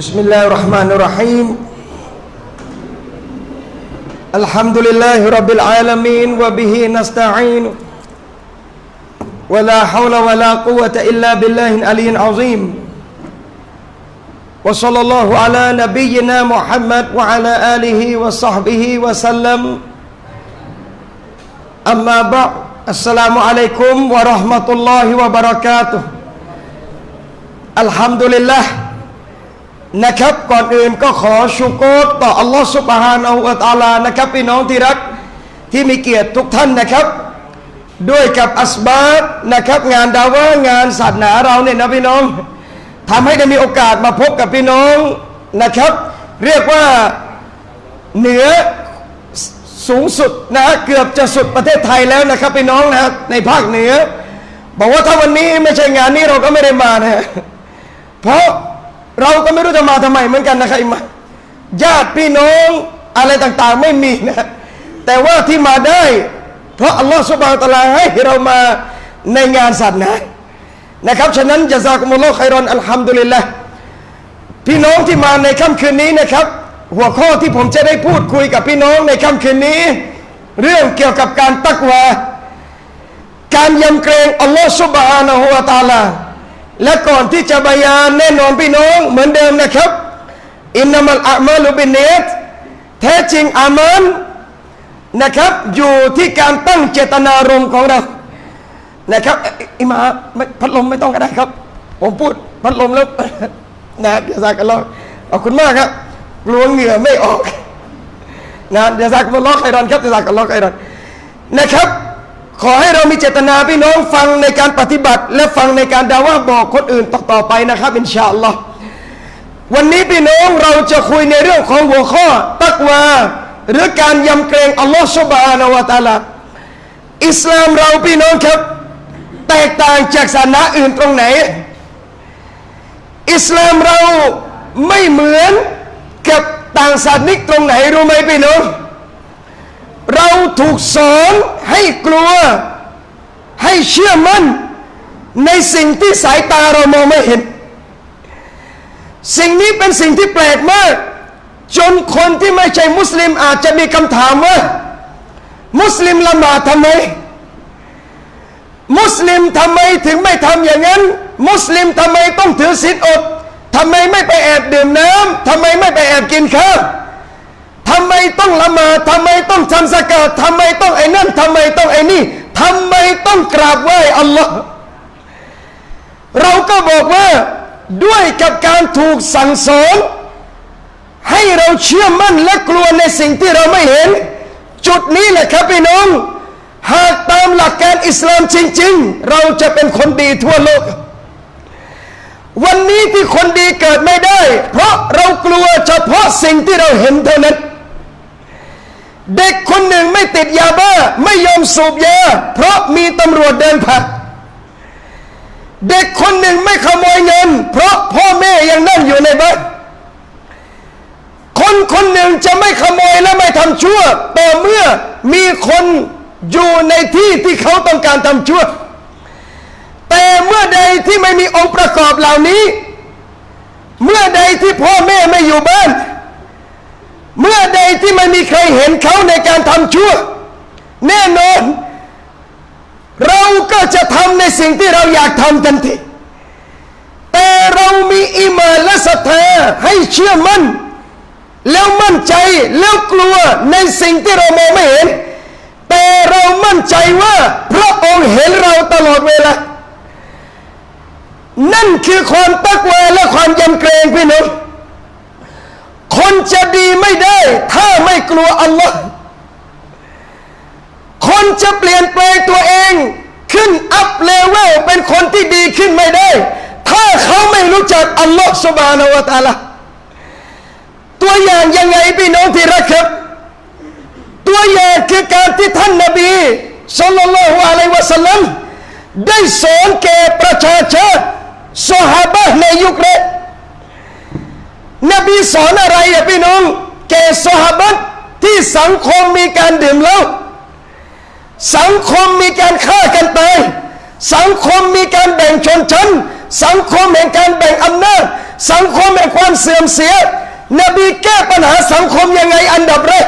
بسم الله الرحمن الرحيم الحمد لله رب العالمين وبه نستعين ولا حول ولا قوة إلا بالله العلي العظيم وصلى الله على نبينا محمد وعلى آله وصحبه وسلم أما بعد السلام عليكم ورحمة الله وبركاته الحمد للهนะครับก่อนอื่นก็ขอชุกรต่ออัลลอฮฺซุบฮานะฮูวะตะอาลานะครับพี่น้องที่รักที่มีเกียรติทุกท่านนะครับด้วยกับอัสบาบนะครับงานดาวะงานศาสนาเราเนี่ยนะพี่น้องทำให้ได้มีโอกาสมาพบกับพี่น้องนะครับเรียกว่าเหนือสูงสุดนะเกือบจะสุดประเทศไทยแล้วนะครับพี่น้องนะในภาคเหนือบอกว่าถ้าวันนี้ไม่ใช่งานนี้เราก็ไม่ได้มานะเพราะเราก็ไม่รู้จะมาทำไมเหมือนกันนะครับญาติพี่น้องอะไรต่างๆไม่มีนะแต่ว่าที่มาได้เพราะอัลลอฮฺซุบฮานะฮูวะตะอาลาให้เรามาในงานศาสนานะครับฉะนั้นญะซากุมุลลอฮุค็อยรอนอัลฮัมดุลิลละห์พี่น้องที่มาในค่ำคืนนี้นะครับหัวข้อที่ผมจะได้พูดคุยกับพี่น้องในค่ำคืนนี้เรื่องเกี่ยวกับการตักวาการยำเกรงอัลลอฮฺซุบฮานะฮูวะตะอาลาและก่อนที่จะบรรยายแน่นอนพี่น้องเหมือนเดิมนะครับอินนัมัลอามาลุบินเนียตแท้จริงอามันนะครับอยู่ที่การตั้งเจตนารมณ์ของเรานะครับอิมาพัดลมไม่ต้องก็ได้ครับผมพูดพัดลมแล้วนะเดี๋ยวซากันลอขอบคุณมากครับกลัวเหงื่อไม่ออกนะเดี๋ยวซากันลอใครรอนครับเดี๋ยวซากันลอใครรอนนะครับขอให้เรามีเจตนาพี่น้องฟังในการปฏิบัติและฟังในการดาวะบอกคนอื่นต่อไปนะครับอินชาอัลลอฮ์วันนี้พี่น้องเราจะคุยในเรื่องของหัวข้อตักวาหรือการยำเกรงอัลลอฮ์ซุบฮานะฮูวะตะอาลาอิสลามเราพี่น้องครับแตกต่างจากศาสนาอื่นตรงไหนอิสลามเราไม่เหมือนกับต่างศาสนิกตรงไหนรู้ไหมพี่น้องเราถูกสอนให้กลัวให้เชื่อมั่นในสิ่งที่สายตาเรามองไม่เห็นสิ่งนี้เป็นสิ่งที่แปลกมากจนคนที่ไม่ใช่มุสลิมอาจจะมีคำถามว่ามุสลิมละหมาดทำไมมุสลิมทำไมถึงไม่ทำอย่างนั้นมุสลิมทำไมต้องถือศีลอดทำไมไม่ไปแอบดื่มน้ำทำไมไม่ไปแอบกินข้าวทำไมต้องละหมาดทำไมต้องทำซะกาตทำไมต้องไอ้นั่นทำไมต้องไอ้นี่ทำไมต้องกราบไหว้อัลลอฮ์เราก็บอกว่าด้วยกับการถูกสั่งสอนให้เราเชื่อมั่นและกลัวในสิ่งที่เราไม่เห็นจุดนี้แหละครับพี่น้องหากตามหลักการอิสลามจริงๆเราจะเป็นคนดีทั่วโลกวันนี้ที่คนดีเกิดไม่ได้เพราะเรากลัวเฉพาะสิ่งที่เราเห็นเท่านั้นเด็กคนหนึ่งไม่ติดยาบ้าไม่ยอมสูบยาเพราะมีตำรวจเดินผ่านเด็กคนหนึ่งไม่ขโมยเงินเพราะพ่อแม่ยังนั่งอยู่ในบ้านคนหนึ่งจะไม่ขโมยและไม่ทำชั่วต่อเมื่อมีคนอยู่ในที่ที่เขาต้องการทำชั่วแต่เมื่อใดที่ไม่มีองค์ประกอบเหล่านี้เมื่อใดที่พ่อแม่ไม่อยู่บ้านเมื่อใดที่ไม่มีใครเห็นเขาในการทำชั่วแน่นอนเราก็จะทำในสิ่งที่เราอยากทำทันทีแต่เรามีอีหม่านและศรัทธาให้เชื่อมั่นแล้วมั่นใจแล้วกลัวในสิ่งที่เรามองไม่เห็นแต่เรามั่นใจว่าพระองค์เห็นเราตลอดเวลานั่นคือความตักวาและความยำเกรงพี่น้องคนจะดีไม่ได้ถ้าไม่กลัวอัลลอฮ์คนจะเปลี่ยนแปลงตัวเองขึ้นอัพเลเวลเป็นคนที่ดีขึ้นไม่ได้ถ้าเขาไม่รู้จักอัลลอฮ์ซุบฮานะฮูวะตะอาลาตัวอย่างยังไงพี่น้องที่รักครับตัวอย่างคือการที่ท่านนบีศ็อลลัลลอฮุอะลัยฮิวะซัลลัมได้สอนแก่ประชาชนซอฮาบะห์ในยุคแรกนบีสอนอะไรอะพี่น้องแก่ซอฮาบะห์ที่สังคมมีการดื่มเหล้าสังคมมีการฆ่ากันตายสังคมมีการแบ่งชนชั้นสังคมแห่งการแบ่งอำนาจ สังคมแห่งความเสื่อมเสียนบีแก้ปัญหาสังคมยังไงอันดับแรก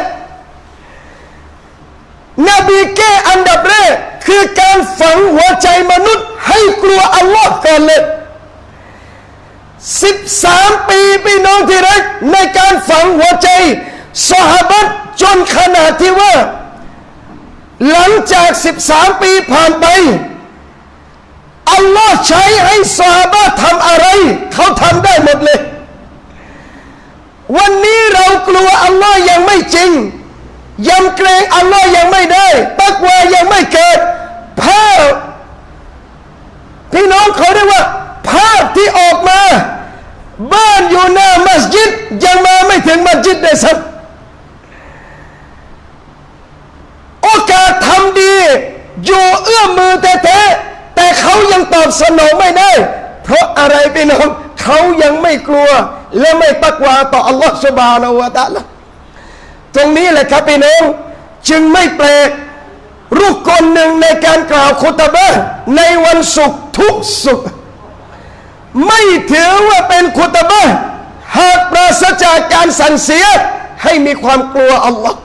นบีแก้อันดับแรกคือการฝังหัวใจมนุษย์ให้กลัวอัลลอฮ์ก่อนเลย13 ปีพี่น้องที่รักในการฝังหัวใจซอฮาบะห์จนขนาดที่ว่าหลังจาก13 ปีผ่านไปอัลลอฮ์ใช้ให้ซอฮาบะห์ทำอะไรเขาทำได้หมดเลยวันนี้เรากลัวอัลลอฮ์ยังไม่จริงยำเกรงอัลลอฮ์ยังไม่ได้ตักวายังไม่เกิดภาพพี่น้องเขาเรียกว่าภาพที่ออกมาบ้านอยู่หน้ามัสยิดยังมาไม่ถึงมัสยิดเลยสักโอกาสทำดีอยู่เอื้อมมือแท้ๆแต่เขายังตอบสนองไม่ได้เพราะอะไรพี่น้องเขายังไม่กลัวและไม่ตักวาต่ออัลลอฮฺซุบฮานะฮูวะตะอาลาตรงนี้แหละครับพี่น้องจึงไม่แปลกรุกลหนึ่งในการกล่าวคุตบะห์ในวันศุกร์ทุกศุกร์ไม่ถือว่าเป็นคุตบะห์หากปราศจากการสั่งเสียให้มีความกลัวอัลลอฮ์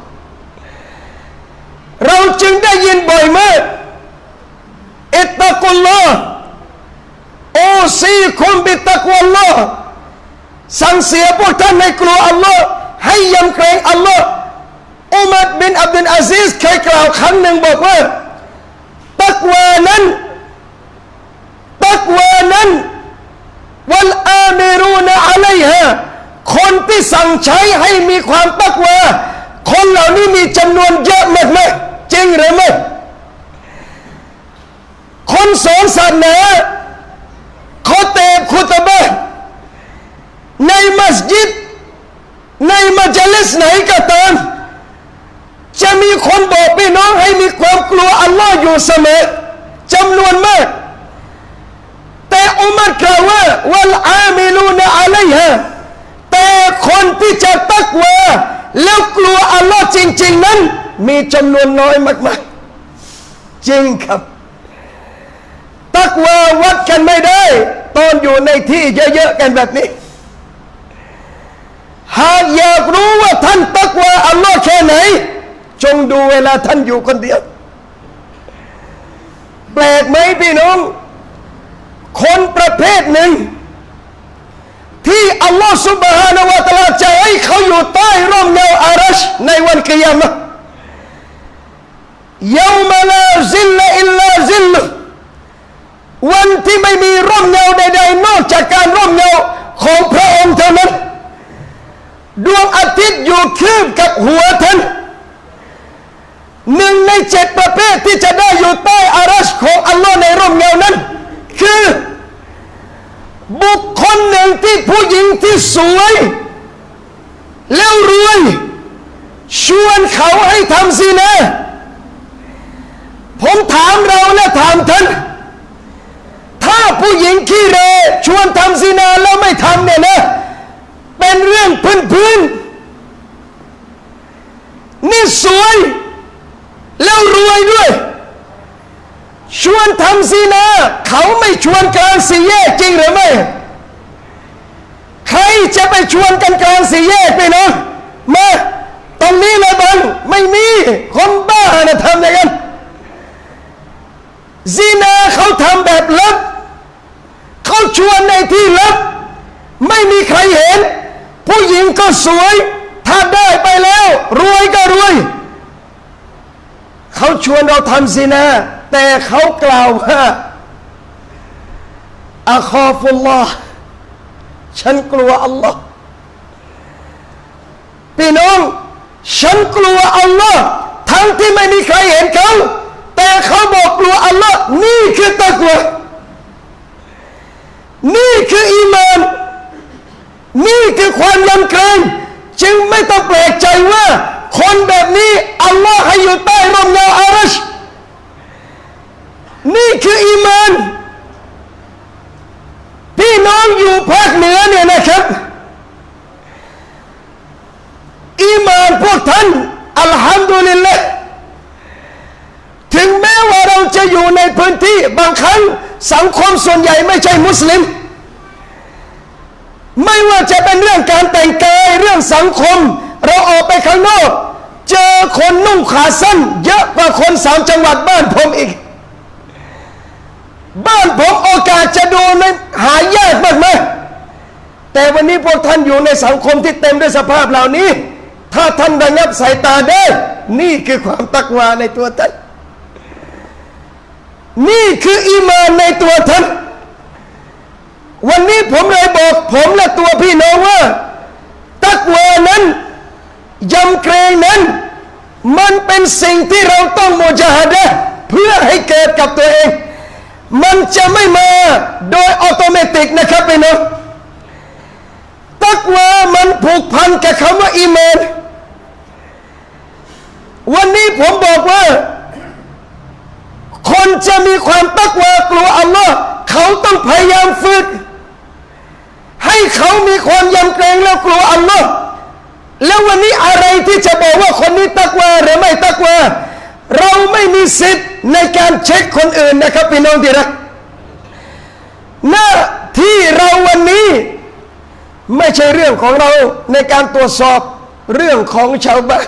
เราจึงได้ยินบ่อยมากอิตตะกุลลอฮ์โอซีคุมบิตตะกวัลลอฮ์สั่งเสียพวกท่านให้กลัวอัลลอฮ์ให้ยำเกรงอัลลอฮ์อุมัรบินอับดุลอาซิซเคยกล่าวครั้งหนึ่งบอกว่าตักวานั้นวัลอามิรูนอะลัยฮาคนที่สั่งใช้ให้มีความตักวาคนเหล่านี้มีจำนวนเยอะมากไหมจริงหรือไม่คนสอนศาสนาเขาเตะคุตบะห์ในมัสยิดในมัจลิสไหนก็ตามจะมีคนบอกพี่น้องให้มีความกลัวอัลลอฮ์อยู่เสมอจำนวนมากแต่อุมัรกล่าวว่าวัลอามิลูนอะลัยฮาแต่คนที่จะตักวาแล้วกลัวอัลลอฮ์จริงๆนั้นมีจำนวนน้อยมากๆจริงครับตักวาวัดกันไม่ได้ตอนอยู่ในที่เยอะๆกันแบบนี้หากอยากรู้ว่าท่านตักวาอัลลอฮ์แค่ไหนจงดูเวลาท่านอยู่คนเดียวแปลกไหมพี่น้องคนประเภทหนึ่งที่อัลลอฮ์ซุบฮานะฮูวะตะอาลาจะให้เขาอยู่ใต้ร่มเงาอารัชในวันกิยามะห์ยอมลาซิลอิลลาซิลวันที่ไม่มีร่มเงาใดๆนอกจากการร่มเงาของพระองค์เท่านั้นดวงอาทิตย์อยู่คืบกับหัวท่าน1 ใน 7ประเภทที่จะได้อยู่ใต้อารัชของอัลลอฮ์ในร่มเงานั้นคือบุคคลหนึ่งที่ผู้หญิงที่สวยแล้วรวยชวนเขาให้ทำซินาผมถามเราและถามท่านถ้าผู้หญิงขี้เหร่ชวนทำซินาแล้วไม่ทำเนี่ยนะเป็นเรื่องพื้นๆนี่สวยแล้วรวยด้วยชวนทำซินาเขาไม่ชวนกลางสี่แยกจริงหรือไม่ใครจะไปชวนกันกลางสี่แยกไปเนาะมาตรงนี้เลยบังไม่มีคนบ้านะทำอย่างนั้นซินาเขาทำแบบลับเขาชวนในที่ลับไม่มีใครเห็นผู้หญิงก็สวยถ้าได้ไปแล้วรวยก็รวยเขาชวนเราทำซินาแต่เขากล่าวว่าอัคอฟุลลอฮ์ฉันกลัวอัลลอฮ์พี่น้องฉันกลัวอัลลอฮ์ทั้งที่ไม่มีใครเห็นเขาแต่เขาบอกกลัวอัลลอฮ์นี่คือตักวานี่คืออีมานนี่คือความยำเกรงจึงไม่ต้องแปลกใจว่าคนแบบนี้อัลลอฮ์ให้อยู่ใต้ร่มเงาอารัชนี่คืออีมานพี่น้องอยู่ภาคเหนือเนี่ยนะครับอีมานพวกท่านอัลฮัมดุลิลละห์ถึงแม้ว่าเราจะอยู่ในพื้นที่บางครั้งสังคมส่วนใหญ่ไม่ใช่มุสลิม ไม่ว่าจะเป็นเรื่องการแต่งกายเรื่องสังคมเราออกไปข้างนอกเจอคนนุ่งขาสั้นเยอะกว่าคน3 จังหวัดบ้านผมอีกบ้านผมโอกาสจะดูนั้นหายากมากไหมแต่วันนี้พวกท่านอยู่ในสังคมที่เต็มด้วยสภาพเหล่านี้ถ้าท่านระงับสายตาได้นี่คือความตักวาในตัวท่านนี่คืออีมานในตัวท่านวันนี้ผมเลยบอกผมและตัวพี่น้องว่าตักวานั้นยำเกรงนั้นมันเป็นสิ่งที่เราต้องมุจาฮะดะห์เพื่อให้เกิดกับตัวเองมันจะไม่มาโดยอัตโนมัตินะครับพี่น้องตักวามันผูกพันกับคำว่าอีมานวันนี้ผมบอกว่าคนจะมีความตักวากลัวอัลลอฮ์เขาต้องพยายามฝึกให้เขามีความยำเกรงแล้วกลัวอัลลอฮ์แล้ววันนี้อะไรที่จะบอกว่าคนนี้ตักวาหรือไม่ตักวาเราไม่มีสิทธิ์ในการเช็คคนอื่นนะครับพี่น้องที่รักหน้าที่เราวันนี้ไม่ใช่เรื่องของเราในการตรวจสอบเรื่องของชาวบ้าน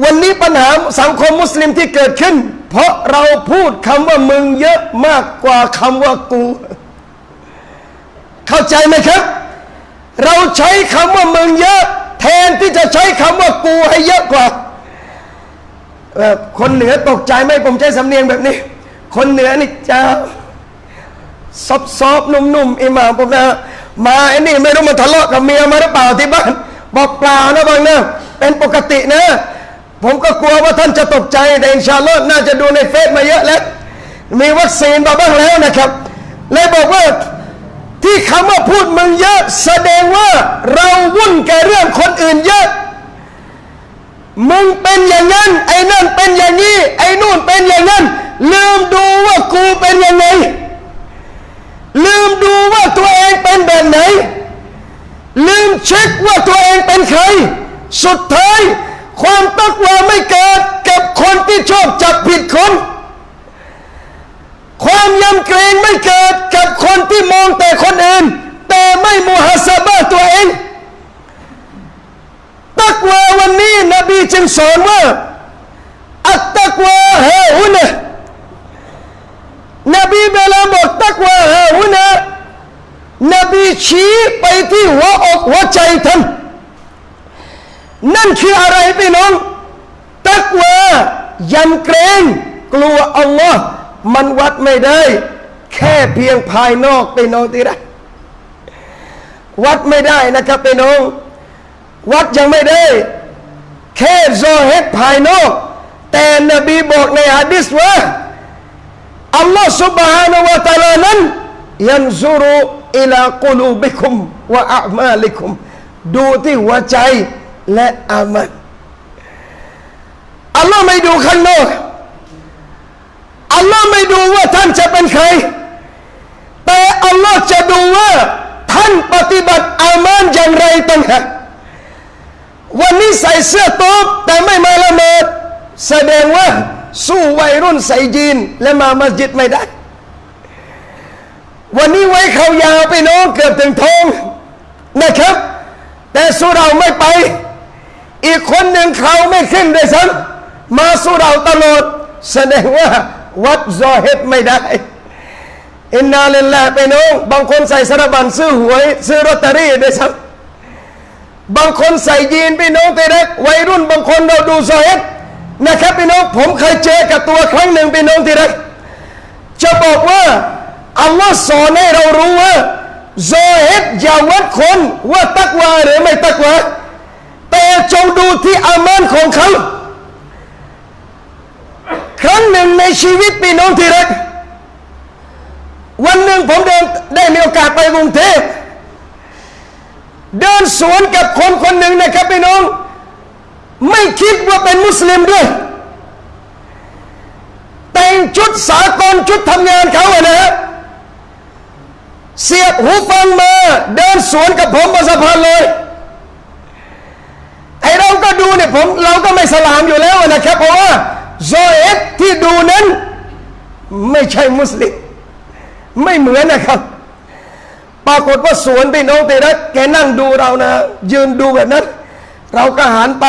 วันนี้ปัญหาสังคมมุสลิมที่เกิดขึ้นเพราะเราพูดคำว่ามึงเยอะมากกว่าคำว่ากูเข้าใจไหมครับเราใช้คำว่ามึงเยอะแทนที่จะใช้คำว่ากูให้เยอะกว่าคนเหนือตกใจไหมผมใช้สำเนียงแบบนี้คนเหนือนี่จะซอบๆนุ่มๆอิหม่ามผมนะมาไอ้นี่ไม่รู้มาทะเลาะกับเมียมาหรือเปล่าที่บ้านบอกเปล่านะบางนะเป็นปกตินะผมก็กลัวว่าท่านจะตกใจแต่อินชาอัลลอฮ์น่าจะดูในเฟซมาเยอะแล้วมีวัคซีนมาบ้างแล้วนะครับเลยบอกว่าที่คำว่าพูดมึงเยอะแสดงว่าเราวุ่นกับเรื่องคนอื่นเยอะมึงเป็นอย่างนั้นไอ้นั่นเป็นอย่างนี้ไอ้นู่นเป็นอย่างนั้นลืมดูว่ากูเป็นยังไงลืมดูว่าตัวเองเป็นแบบไหนลืมเช็คว่าตัวเองเป็นใครสุดท้ายความตักวาไม่เกิดกับคนที่ชอบจับผิดคนความยำเกรงไม่เกิดกับคนที่มองแต่คนอื่นแต่ไม่มุฮาซาบะห์ตัวเองตักวาวันนี้นบีจึงสอนว่าอัตตักวาฮาฮุนะนบีเวลาบอกตักวาฮาฮุนะนบีชี้ไปที่หัวอกหัวใจท่านนั่นคืออะไรพี่น้องตักวายำเกรงกลัวอัลลอฮ์มันวัดไม่ได้แค่เพียงภายนอกพี่น้องที่รักวัดไม่ได้นะครับพี่น้องวัดยังไม่ได้แค่ซอฮิรภายนอกแต่นบีบอกในหะดีษว่าอัลลอฮ์ سبحانه และ تعالى นั้นยันซุรุอิลากุลูบิคุมวะอะมาลิคุมดูที่หัวใจและอามัลอัลลอฮ์ไม่ดูข้างนอกอัลลอฮ์ไม่ดูว่าท่านจะเป็นใครแต่อัลลอฮ์จะดูว่าท่านปฏิบัติอามัลอย่างไรต่างหากวันนี้ใส่เสื้อโต๊ะแต่ไม่มาละหมาดแสดงว่าสู้วัยรุ่นใส่ยีนและมามัสยิดไม่ได้วันนี้ไว้เขายาวไปน้องเกือบถึงท้องนะครับแต่สู้เราไม่ไปอีกคนหนึ่งเขาไม่ขึ้นด้วยซ้ำมาสู้เราตลอดแสดงว่าวัดซอฮิรไม่ได้อินนาลิลลาห์ไปน้องบางคนใส่สารบัญซื้อหวยซื้อลอตเตอรี่ด้วยซ้ำบางคนใส่ยีนพี่น้องแต่เด็กวัยรุ่นบางคนเราดูซอฮิรนะครับพี่น้องผมเคยเจอกับตัวครั้งหนึ่งพี่น้องที่รักจะบอกว่าอัลลอฮ์สอนให้เรารู้ว่าซอฮิรอย่าวัดคนว่าตักวาหรือไม่ตักวาแต่จงดูที่อามัลของเขาครั้งหนึ่งในชีวิตพี่น้องที่รักวันหนึ่งผมได้มีโอกาสไปกรุงเทพเดินสวนกับคนคนหนึ่งนะครับพี่น้องไม่คิดว่าเป็นมุสลิมด้วยแต่งชุดสากลชุดทำงานเขาอะนะเสียบหูฟังมาเดินสวนกับผมบนสะพานเลยไอเราก็ดูเนี่ยเราก็ไม่สลามอยู่แล้วนะครับเพราะว่าซอฮิรที่ดูนั้นไม่ใช่มุสลิมไม่เหมือนนะครับ ปรากฏว่าสวนพี่น้องที่รักแกนั่งดูเรานะยืนดูแบบนั้นเราก็หันไป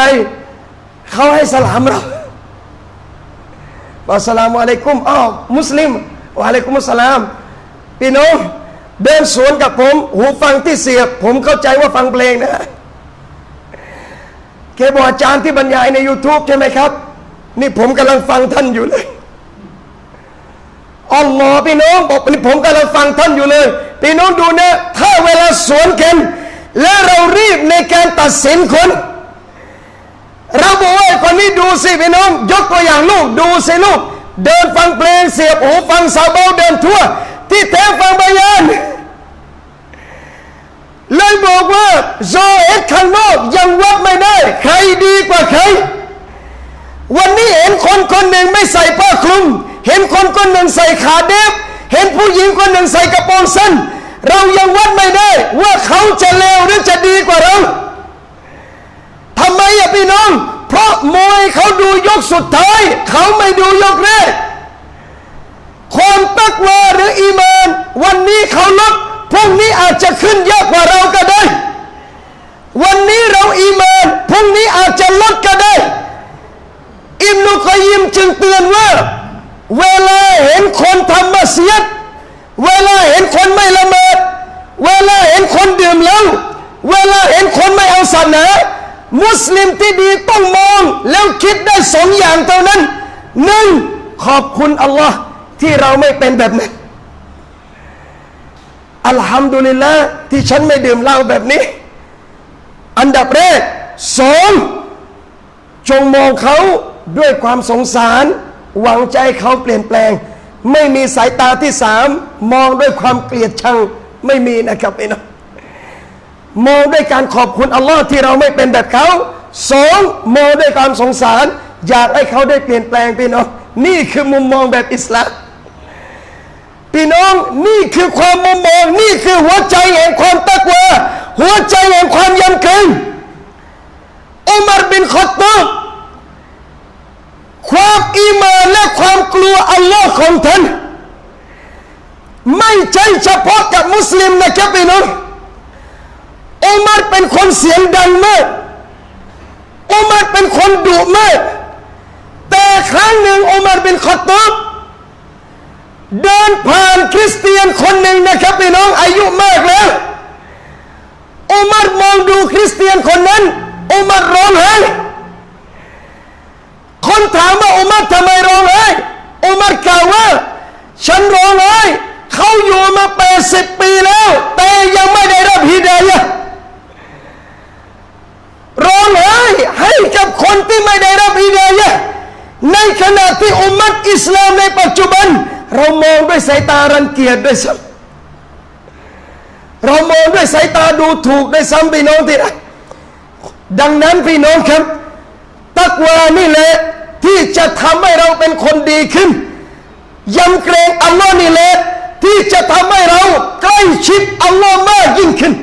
เขาให้สลามเราอัสสลามุอะลัยกุมอ้าวมุสลิมวะอะลัยกุมุสสลามพี่น้องเดินสวนกับผมหูฟังที่เสียบผมเข้าใจว่าฟังเพลงนะแกบอกอาจารย์ที่บรรยายใน YouTube ใช่ไหมครับนี่ผมกำลังฟังท่านอยู่เลยอัลลอฮ์พี่น้องบอกนี่ผมกำลังฟังท่านอยู่เลยพี่น้องดูนะถ้าเวลาสวนกันและเรารีบในการตัดสินคนเราบอกว่าคนนี้ดูสิพี่น้องยกตัวอย่างลูกดูสิลูกเดินฟังเพลงเสียบหูฟังซาเบาเดินทั่วที่แท้ฟังบายานเลยบอกว่าโซเอสข้างนอกยังวัดไม่ได้ใครดีกว่าใครวันนี้เห็นคนคนหนึ่งไม่ใส่ผ้าคลุมเห็นคนคนหนึ่งใส่ขาเดฟเห็นผู้หญิงคนหนึ่งใส่กระโปรงสั้นเรายังวัดไม่ได้ว่าเขาจะเลวหรือจะดีกว่าเราทำไมอะพี่น้องเพราะมวยเขาดูยกสุดท้ายเขาไม่ดูยกแรกความตักวาหรืออีมานวันนี้เขาลดพรุ่งนี้อาจจะขึ้นเยอะกว่าเราก็ได้วันนี้เราอีมานพรุ่งนี้อาจจะลดก็ได้อิบนุกอยยิมจึงเตือนว่าเวลาเห็นคนทำมัสยิดเวลาเห็นคนไม่ละหมาดเวลาเห็นคนดื่มเหล้าเวลาเห็นคนไม่เอาศาสนามุสลิมที่ดีต้องมองแล้วคิดได้สองอย่างเท่านั้นหนึ่งขอบคุณอัลลอฮ์ที่เราไม่เป็นแบบนั้นอัลฮัมดุลิลละห์ที่ฉันไม่ดื่มเหล้าแบบนี้อันดับแรกสองจงมองเขาด้วยความสงสารหวังใจเขาเปลี่ยนแปลงไม่มีสายตาที่สามมองด้วยความเกลียดชังไม่มีนะครับพี่น้องมองด้วยการขอบคุณอัลลอฮ์ที่เราไม่เป็นแบบเขาสองมองด้วยความสงสารอยากให้เขาได้เปลี่ยนแปลงพี่น้องนี่คือมุมมองแบบอิสลามพี่น้องนี่คือความมุมมองนี่คือหัวใจแห่งความตักวาหัวใจแห่งความยำเกรงอุมัรบินค็อฏฏอบความอีหม่านและความกลัวอัลลอฮ์ของท่านไม่ใช่เฉพาะกับมุสลิมนะครับพี่น้องอุมัรเป็นคนเสียงดังมากอุมัรเป็นคนดุมากแต่ครั้งหนึ่งอุมัรบินค็อฏฏอบเดินผ่านคริสเตียนคนหนึ่งนะครับพี่น้องอายุมากแล้วอุมัรมองดูคริสเตียนคนนั้นอุมัรร้องไห้คนถามว่าอุมัรทำไมร้องไห้อุมัรกล่าวว่าฉันร้องไห้เขาอยู่มา80 ปีแล้วแต่ยังไม่ได้รับฮิดายะห์ร้องไห้ให้กับคนที่ไม่ได้รับฮิดายะห์ในขณะที่อุมมัตอิสลามในปัจจุบันเรามองด้วยสายตารังเกียจด้วยซ้ำเรามองด้วยสายตาดูถูกด้วยซ้ำพี่น้องที่รักดังนั้นพี่น้องครับตักวานี่แหละที่จะทำให้เราเป็นคนดีขึ้นยำเกรงอัลลอฮ์นี่แหละที่จะทำให้เราใกล้ชิดอัลลอฮ์มากยิ่งขึ้น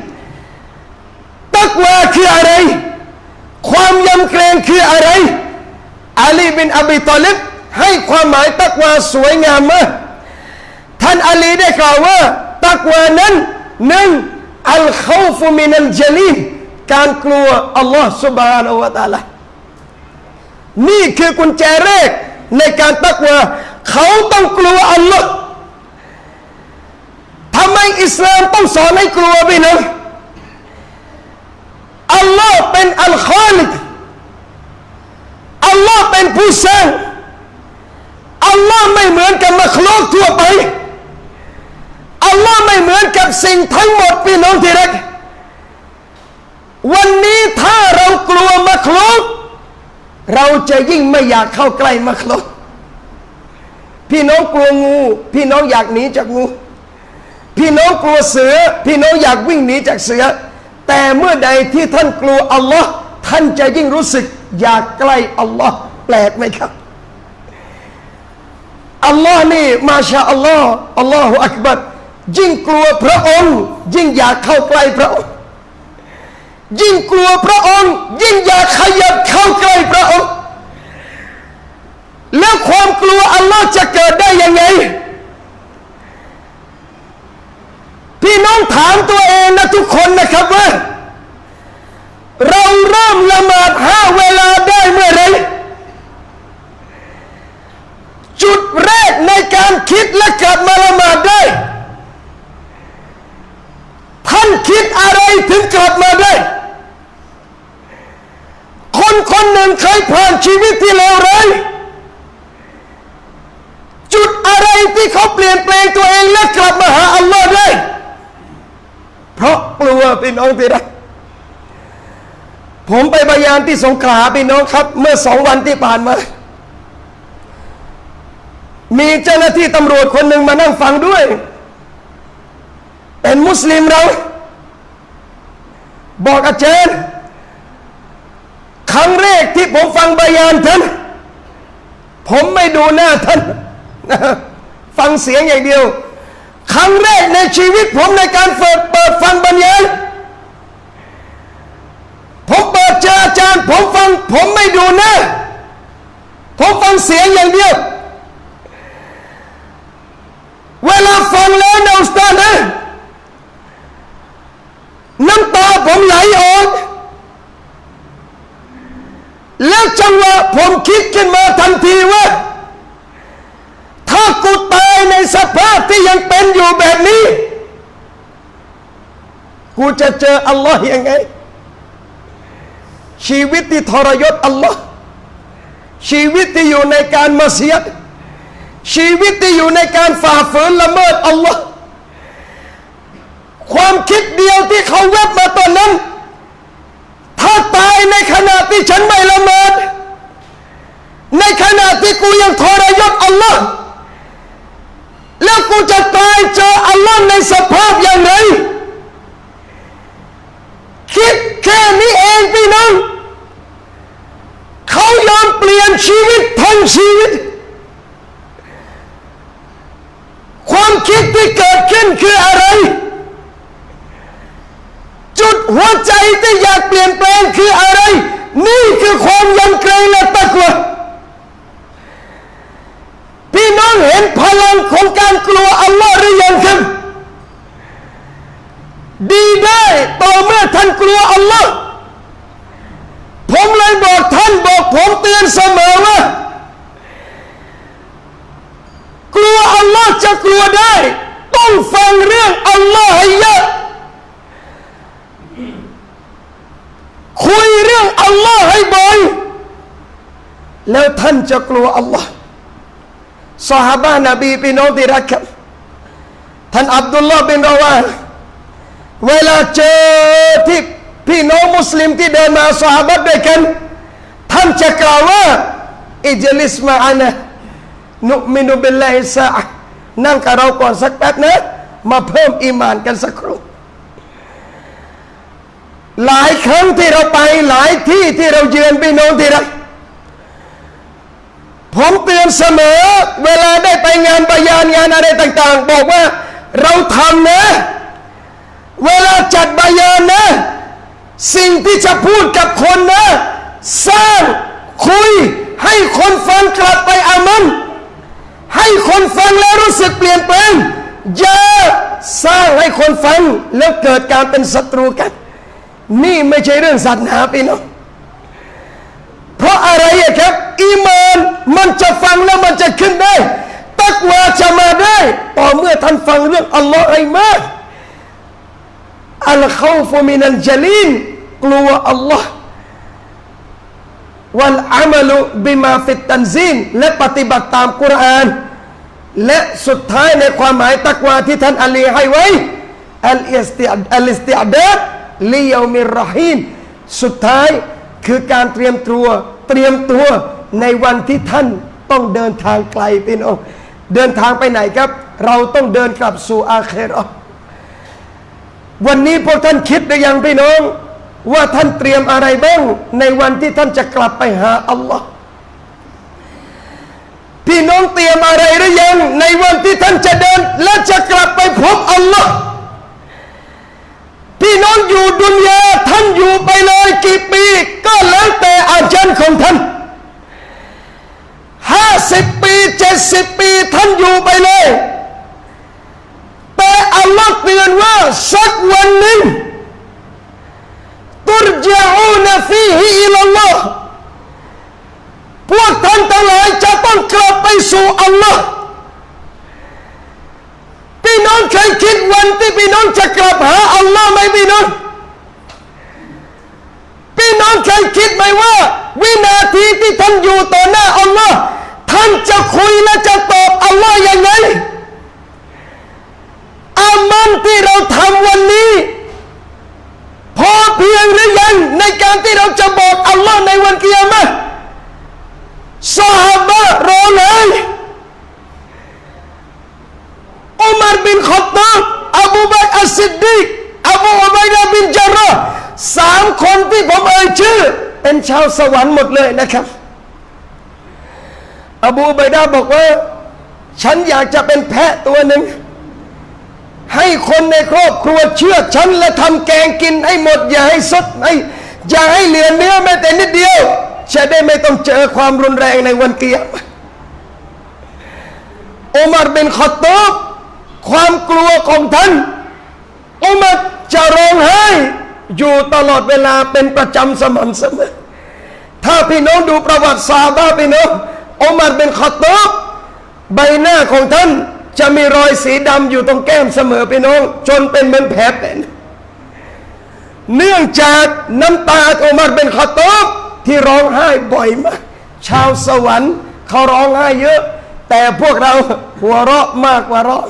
ตักวาคืออะไรความยำเกรงคืออะไรอาลีบินอบีตอลิบให้ความหมายตักวาสวยงามมากท่านอาลีได้กล่าวว่าตักวานั้นหนึ่งอัลคอฟุมินัลญะลีลการกลัวอัลลอฮ์ซุบฮานะฮูวะตะอาลานี่คือกุญแจแรกในการตักวาเขาต้องกลัวอัลลอฮ์ทำไมอิสลามต้องสอนให้กลัวพี่น้องอัลลอฮ์เป็นอัลคอลิกอัลลอฮ์เป็นผู้สร้างอัลลอฮ์ไม่เหมือนกับมัคลุกทั่วไปอัลลอฮ์ไม่เหมือนกับสิ่งทั้งหมดพี่น้องที่รักวันนี้ถ้าเรากลัวมัคลุกเราจะยิ่งไม่อยากเข้าใกล้มัคลุกพี่น้องกลัวงูพี่น้องอยากหนีจากงูพี่น้องกลัวเสือพี่น้องอยากวิ่งหนีจากเสือแต่เมื่อใดที่ท่านกลัวอัลลอฮ์ท่านจะยิ่งรู้สึกอยากใกล้อัลลอฮ์แปลกไหมครับอัลลอฮ์นี่มาชาอัลลอฮ์อัลลอฮฺอักบัรยิ่งกลัวพระองค์ยิ่งอยากเข้าใกล้พระองค์ยิ่งกลัวพระองค์ยิ่งอยากขยับเข้าใกล้พระองค์แล้วความกลัวอัลลอฮ์จะเกิดได้ยังไงพี่น้อง องถามตัวเองนะทุกคนนะครับว่าเราเริ่มละหมาด5 เวลาได้เมื่อไหร่จุดแรกในการคิดและกลับมาละหมาดได้ท่านคิดอะไรถึงกลับมาได้คนหนึ่งเคยผ่านชีวิตที่เลวร้ายจุดอะไรที่เขาเปลี่ยนแปลงตัวเองและกลับมาหาอัลลอฮ์ได้เพราะกลัวพี่น้องที่รักผมไปบะยานที่สงขลาพี่น้องครับเมื่อ2 วันที่ผ่านมามีเจ้าหน้าที่ตำรวจคนหนึ่งมานั่งฟังด้วยเป็นมุสลิมเราบอกอาจารย์ครั้งแรกที่ผมฟังบะยานท่านผมไม่ดูหน้าท่านฟังเสียงอย่างเดียวครั้งแรกในชีวิตผมในการเปิดฟังบรรยายผมเปิดเจออาจารย์ผมฟังผมไม่ดูหน้าผมฟังเสียงอย่างเดียวเวลาฟังแล้วนะอุสตาดนะน้ำตาผมไหลออกแล้วจังหวะผมคิดขึ้นมาทันทีว่าถ้ากูตายในสภาพที่ยังเป็นอยู่แบบนี้กูจะเจออัลลอฮ์ยังไงชีวิตที่ทรยศอัลลอฮ์ชีวิตที่อยู่ในการมัสยิดชีวิตที่อยู่ในการฝ่าฝืนละเมิดอัลลอฮ์ความคิดเดียวที่เขาแวบมาตอนนั้นถ้าตายในขณะที่ฉันไม่ละเมิดในขณะที่กูยังทรยศอัลลอฮ์แล้วกูจะตายเจออัลลอฮ์ในสภาพอย่างไรคิดแค่นี้เองพี่น้องเขายอมเปลี่ยนชีวิตทั้งชีวิตความคิดที่เกิดขึ้นคืออะไรจุดหัวใจที่อยากเปลี่ยนแปลงคืออะไรนี่คือความยำเกรงและตักวะพี่น้องเห็นพลังของการกลัวอัลลอฮ์หรือยังครับดีได้ต่อเมื่อท่านกลัวอัลลอฮ์ผมเลยบอกท่านบอกผมเตือนเสมอว่ากลัวอัลลอฮ์จะกลัวได้ต้องฟังเรื่องอัลลอฮ์ให้เยอะคุยเรื่องอัลลอฮ์ให้บ่อยแล้วท่านจะกลัวอัลลอฮ์ซอฮาบะห์นบีพี่น้องที่รักครับท่านอับดุลลอฮ์บินรอวาเวลาเจอที่พี่น้องมุสลิมที่เดินมาซอฮาบะห์ด้วยกันท่านจะกล่าวว่าอิจลิสมาอานะนุมินุบิลลาฮิซาอะนั่งกับเราก่อนสักแป๊บนะมาเพิ่มอีหม่านกันสักครู่หลายครั้งที่เราไปหลายที่ที่เราเยือนพี่น้องที่รักผมเตือนเสมอเวลาได้ไปงานบะยานงานอะไรต่างๆบอกว่าเราทำนะเวลาจัดบะยานนะสิ่งที่จะพูดกับคนนะสร้างคุยให้คนฟังกลับไปอามันให้คนฟังแล้วรู้สึกเปลี่ยนแปลงอย่าสร้างให้คนฟังแล้วเกิดการเป็นศัตรูกันนี่ไม่ใช่เรื่องศาสนาพี่น้องเพราะอะไรอะครับอีมานมันจะฟังแล้วมันจะขึ้นได้ตักวาจะมาได้ต่อเมื่อท่านฟังเรื่องอัลลอฮ์ให้มากอัลเข้าฟมินัลจลีนกลัวอัลลอฮ์วัลอามัลุบิมาฟิตตันซีนและปฏิบัติตามกุรอานและสุดท้ายในความหมายตักวาที่ท่านอาลีให้ไว้อัลอิสติอ์ดาดลิยามิรเราะฮีมสุดท้ายคือการเตรียมตัวในวันที่ท่านต้องเดินทางไกลพี่น้องเดินทางไปไหนครับเราต้องเดินกลับสู่อาคิเราะห์วันนี้พวกท่านคิดหรือยังพี่น้องว่าท่านเตรียมอะไรบ้างในวันที่ท่านจะกลับไปหาอัลลอฮ์พี่น้องเตรียมอะไรหรือยังในวันที่ท่านจะเดินและจะกลับไปพบอัลลอฮ์พี่น้องอยู่ดุนยาท่านอยู่ไปเลยกี่ปีก็แล้วแต่อาจารย์ของท่าน50 ปี70 ปีท่านอยู่ไปเลยแต่อัลลอฮ์เตือนว่า สักวันหนึ่งตุรจาอูนฟีฮิอิลลอฮ์พวกท่านทั้งหลายจะต้องกลับไปสู่อัลลอฮ์พี่น้องเคยคิดวันที่พี่น้องจะกลับหาอัลลอฮ์ไหมพี่น้องพี่น้องเคยคิดไหมว่าวินาทีที่ท่านอยู่ต่อหน้าอัลลอฮ์ท่านจะคุยและจะตอบอัลลอฮ์ยังไงอามันที่เราทำวันนี้พอเพียงหรือยังในการที่เราจะบอกอัลลอฮ์ในวันกิยามะห์ซอฮาบะห์ร้องไห้อุมัรบินค็อฏฏอบอบูบักรอัสซิดดีกอบูอุบัยดะห์บินญะเราะห์3 คนที่ผมเอ่ยชื่อเป็นชาวสวรรค์หมดเลยนะครับอบูอุบัยดะห์บอกว่าฉันอยากจะเป็นแพะตัวหนึ่งให้คนในครอบครัวเชื่อฉันและทำแกงกินให้หมดอย่าให้สดอย่าให้เหลือเนื้อแม้แต่นิดเดียวจะได้ไม่ต้องเจอความรุนแรงในวันกิยามะห์อุมัรบินค็อฏฏอบความกลัวของท่านอุมัรจะร้องไห้อยู่ตลอดเวลาเป็นประจำสม่ำเสมอถ้าพี่น้องดูประวัติซอฮาบะห์พี่น้องอุมัรบินค็อฏฏอบใบหน้าของท่านจะมีรอยสีดำอยู่ตรงแก้มเสมอพี่น้องจนเป็นเหมือนแผลเป็นเนื่องจากน้ำตาอุมัรบินค็อฏฏอบที่ร้องไห้บ่อยมากชาวสวรรค์เขาร้องไห้เยอะแต่พวกเราหัวเราะมากกว่าร้อง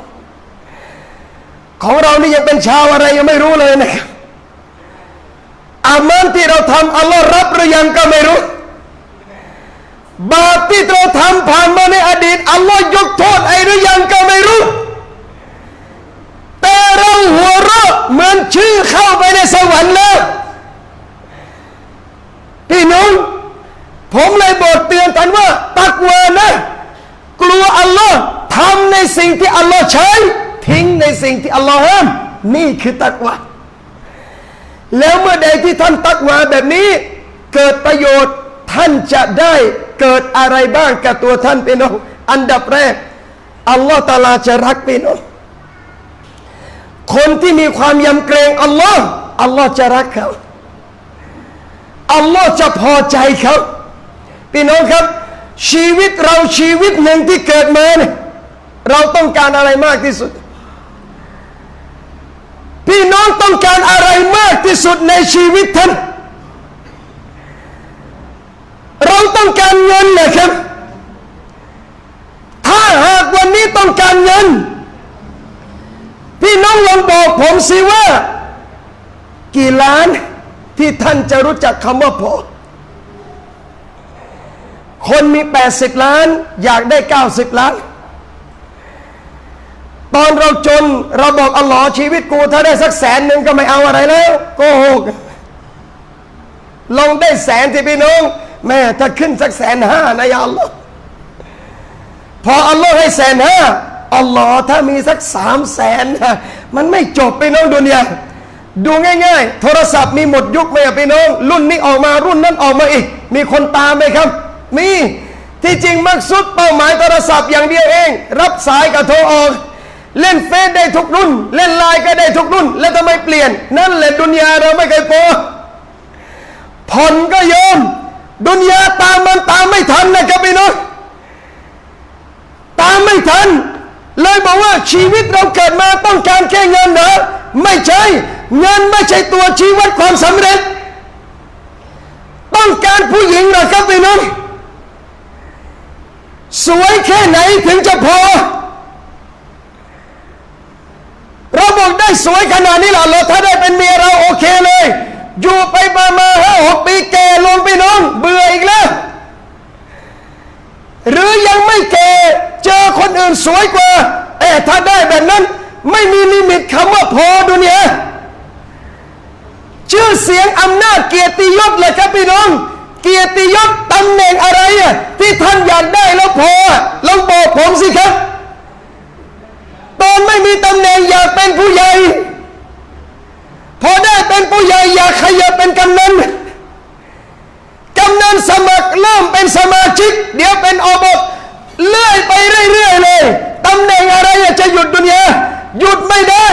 ของเรานี่ยังเป็นชาวอะไรยังไม่รู้เลยนะครับอามันที่เราทำอัลลอฮ์รับหรือยังก็ไม่รู้บาปที่เราทำผ่านมาในอดีตอัลลอฮ์ยกโทษให้หรือยังก็ไม่รู้แต่เราหัวเราะเหมือนชื่อเข้าไปในสวรรค์แล้วพี่น้องผมเลยบอกเตือนท่านว่าตักวานะกลัวอัลลอฮ์ทำในสิ่งที่อัลลอฮ์ใช้ทิ้งในสิ่งที่อัลลอฮ์ห้ามนี่คือตักวาแล้วเมื่อใดที่ท่านตักวาแบบนี้เกิดประโยชน์ท่านจะได้เกิดอะไรบ้างกับตัวท่านพี่น้องอันดับแรกอัลลอฮ์ตะอาลาจะรักพี่น้องคนที่มีความยำเกรงอัลลอฮ์อัลลอฮ์จะรักเขาอัลลอฮ์จะพอใจเขาพี่น้องครับชีวิตเราชีวิตหนึ่งที่เกิดมาเนี่ยเราต้องการอะไรมากที่สุดพี่น้องต้องการอะไรมากที่สุดในชีวิตท่านเราต้องการเงินนะครับถ้าหากวันนี้ต้องการเงินพี่น้องลองบอกผมสิว่ากี่ล้านที่ท่านจะรู้จักคำว่าพอคนมี80 ล้านอยากได้90 ล้านตอนเราจนเราบอกอัลลอฮ์ชีวิตกูถ้าได้สัก100,000ก็ไม่เอาอะไรแล้วโกหกลองได้100,000ที่พี่น้องแม่ถ้าขึ้นสัก150,000นะยาอัลลอฮ์พออัลลอฮ์ให้150,000อัลลอฮ์ถ้ามีสัก300,000มันไม่จบพี่น้องดุนยาดูง่ายๆโทรศัพท์มีหมดยุคไหมพี่น้องรุ่นนี้ออกมารุ่นนั้นออกมาอีกมีคนตามไหมครับมีที่จริงมักสุดเป้าหมายโทรศัพท์อย่างเดียวเองรับสายกับโทรออกเล่นเฟซได้ทุกรุ่นเล่นไลน์ก็ได้ทุกรุ่นแล้วทำไมเปลี่ยนนั่นแหละดุนยาเราไม่เคยพอผ่อนก็ยอมดุนยาตามมันตามไม่ทันนะครับพี่น้องตามไม่ทันเลยบอกว่าชีวิตเราเกิดมาต้องการแค่เงินเหรอไม่ใช่เงินไม่ใช่ตัวชี้วัดความสำเร็จต้องการผู้หญิงเหรอครับพี่น้องสวยแค่ไหนถึงจะพอเราบอกได้สวยขนาดนี้หรอเราถ้าได้เป็นเมียเราโอเคเลยอยู่ไปมา5-6 ปีแก่ลงพี่น้องเบื่ออีกแล้วหรือยังไม่แก่เจอคนอื่นสวยกว่าถ้าได้แบบนั้นไม่มีลิมิตคำว่าพอดุนยาชื่อเสียงอำนาจเกียรติยศเลยครับพี่น้องเกียรติยศตำแหน่งอะไรที่ท่านอยากได้แล้วพอลองบอกผมสิครับตอนไม่มีตำแหน่งอยากเป็นผู้ใหญ่พอได้เป็นผู้ใหญ่อยากขยับเป็นกำนันสมัครเริ่มเป็นสมาชิกเดี๋ยวเป็นอบตเลื่อยไปเรื่อยๆเลยตำแหน่งอะไรจะหยุดดุนยาหยุดไม่ได้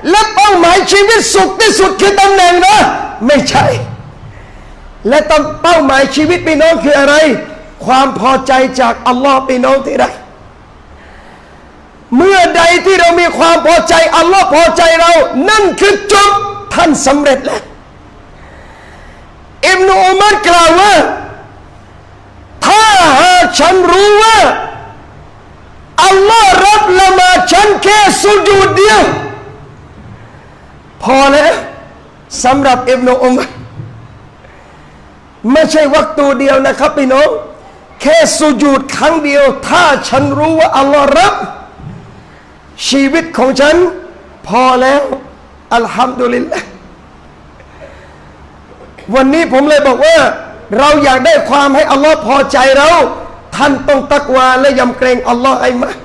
และเป้าหมายชีวิตสุขที่สุดคือตำแหน่งนะไม่ใช่และต้องเป้าหมายชีวิตพี่น้องคืออะไรความพอใจจากอัลลอฮ์พี่น้องที่รักเมื่อใดที่เรามีความพอใจอัลลอฮ์พอใจเรานั่นคือจุดท่านสำเร็จแล้วอิบนุอุมัรกล่าวว่าถ้าหากฉันรู้ว่าอัลลอฮ์รับละหมาดฉันแค่สุญูดเดียวพอแล้วสำหรับอิบนุอุมัรไม่ใช่วักตูเดียวนะครับพี่น้องแค่สุญูดครั้งเดียวถ้าฉันรู้ว่าอัลลอฮ์รับชีวิตของฉันพอแล้วอัลฮัมดุลิลละห์วันนี้ผมเลยบอกว่าเราอยากได้ความให้อัลลอฮ์พอใจเราท่านต้องตักวาและยำเกรงอัลลอฮ์ให้มาก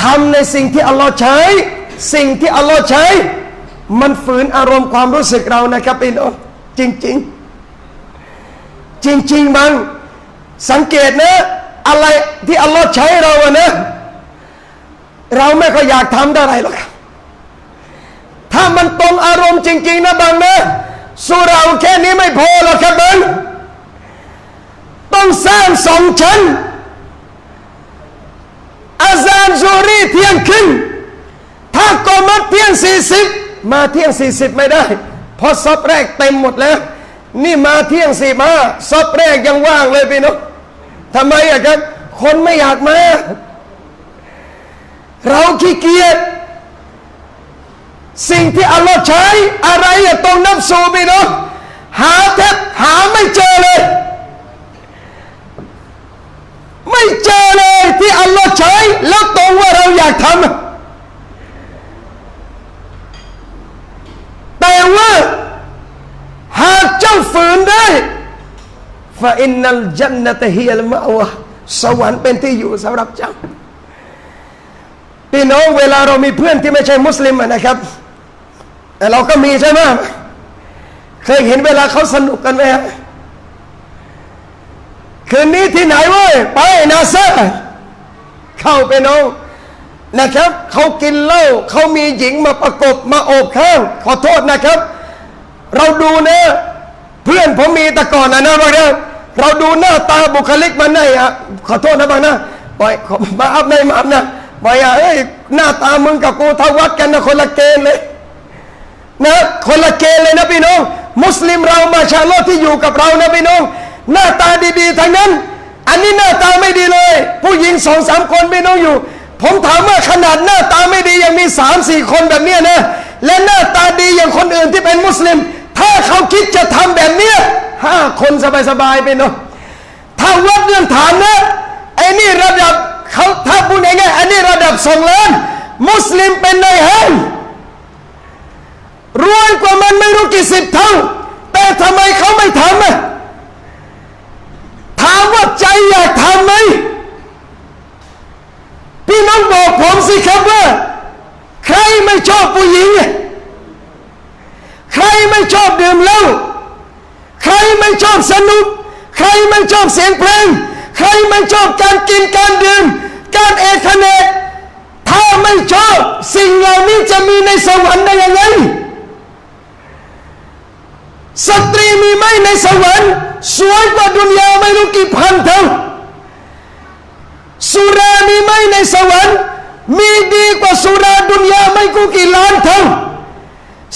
ทำในสิ่งที่อัลลอฮ์ใช้สิ่งที่อัลลอฮ์ใช้มันฝืนอารมณ์ความรู้สึกเรานะครับพี่น้องจริงๆมันสังเกตนะอะไรที่อัลลอฮ์ใช้เราอะนะเราไม่ค่อยอยากทำได้หรอกถ้ามันตรงอารมณ์จริงๆนะบางนะสู้เราแค่นี้ไม่พอหรอกครับบังต้องสร้าง2 ชั้นอาซานซูรีเที่ยงครึ่งถ้ากอมัดเที่ยง40มาเที่ยง40ไม่ได้เพราะซับแรกเต็มหมดแล้วนี่มาเที่ยง45ซับแรกยังว่างเลยพี่น้องทำไมอะครับคนไม่อยากมาเราขี้เกียจสิ่งที่อัลลอฮ์ใช้อะไรอะตรงนับสูพี่น้องหาแทบหาไม่เจอเลยไม่เจอเลยที่อัลลอฮ์ใช้แล้วตรงว่าเราอยากทำแต่ว่าหากเจ้าฝืนได้ฟาอินนัลจันนะตะฮิยัลมะวะสวรรค์เป็นที่อยู่สำหรับเจ้าพี่น้องเวลาเรามีเพื่อนที่ไม่ใช่มุสลิมนะครับแต่เราก็มีใช่ไหมเคยเห็นเวลาเขาสนุกกันไหมคืนนี้ที่ไหนเว้ยไปนาซาเข้าไปน้องนะครับเขากินเหล้าเขามีหญิงมาประกบมาโอบข้างขอโทษนะครับเราดูนะเพื่อนผมมีแต่ก่อนนะบางนะเราดูหน้าตาบุคลิกมันได้อะขอโทษนะบางนะปล่อยมาอัพในมาอัพนะปล่อยเอ้ยหน้าตามึงกับกูทวัดกันนะคนละเกณฑ์เลยนะคนละเกณฑ์เลยนะพี่น้องมุสลิมเรามาชาโลที่อยู่กับเรานะพี่น้องหน้าตาดีๆทั้งนั้นอันนี้หน้าตาไม่ดีเลยผู้หญิง2-3 คนพี่น้องอยู่ผมถามว่าขนาดหน้าตาไม่ดียังมี3-4 คนแบบนี้นะและหน้าตาดีอย่างคนอื่นที่เป็นมุสลิมถ้าเขาคิดจะทำแบบนี้5 คนสบายๆไปเนาะถ้าวัดเรื่องฐานนะไอ้นี่ระดับเขาถ้าพูดง่ายๆอันนี้ระดับ2 ล้านมุสลิมเป็นในห้างรวยกว่ามันไม่รู้กี่10 เท่าแต่ทำไมเขาไม่ทำถามว่าใจอยากทำไหมพี่น้องบอกผมสิครับว่าใครไม่ชอบผู้หญิงใครไม่ชอบดื่มเหล้าใครไม่ชอบสนุกใครไม่ชอบเสียงเพลงใครไม่ชอบการกินการดื่มการเอทเนตถ้าไม่ชอบสิ่งเหล่านี้จะมีในสวรรค์ได้ยังไงสตรีมีไหมในสวรรค์สวยกว่าดุนยาไม่รู้กี่พันเท่าสุรามีไหมในสวรรค์มีดีกว่าสุราดุนยาไม่รู้กี่ล้านเท่า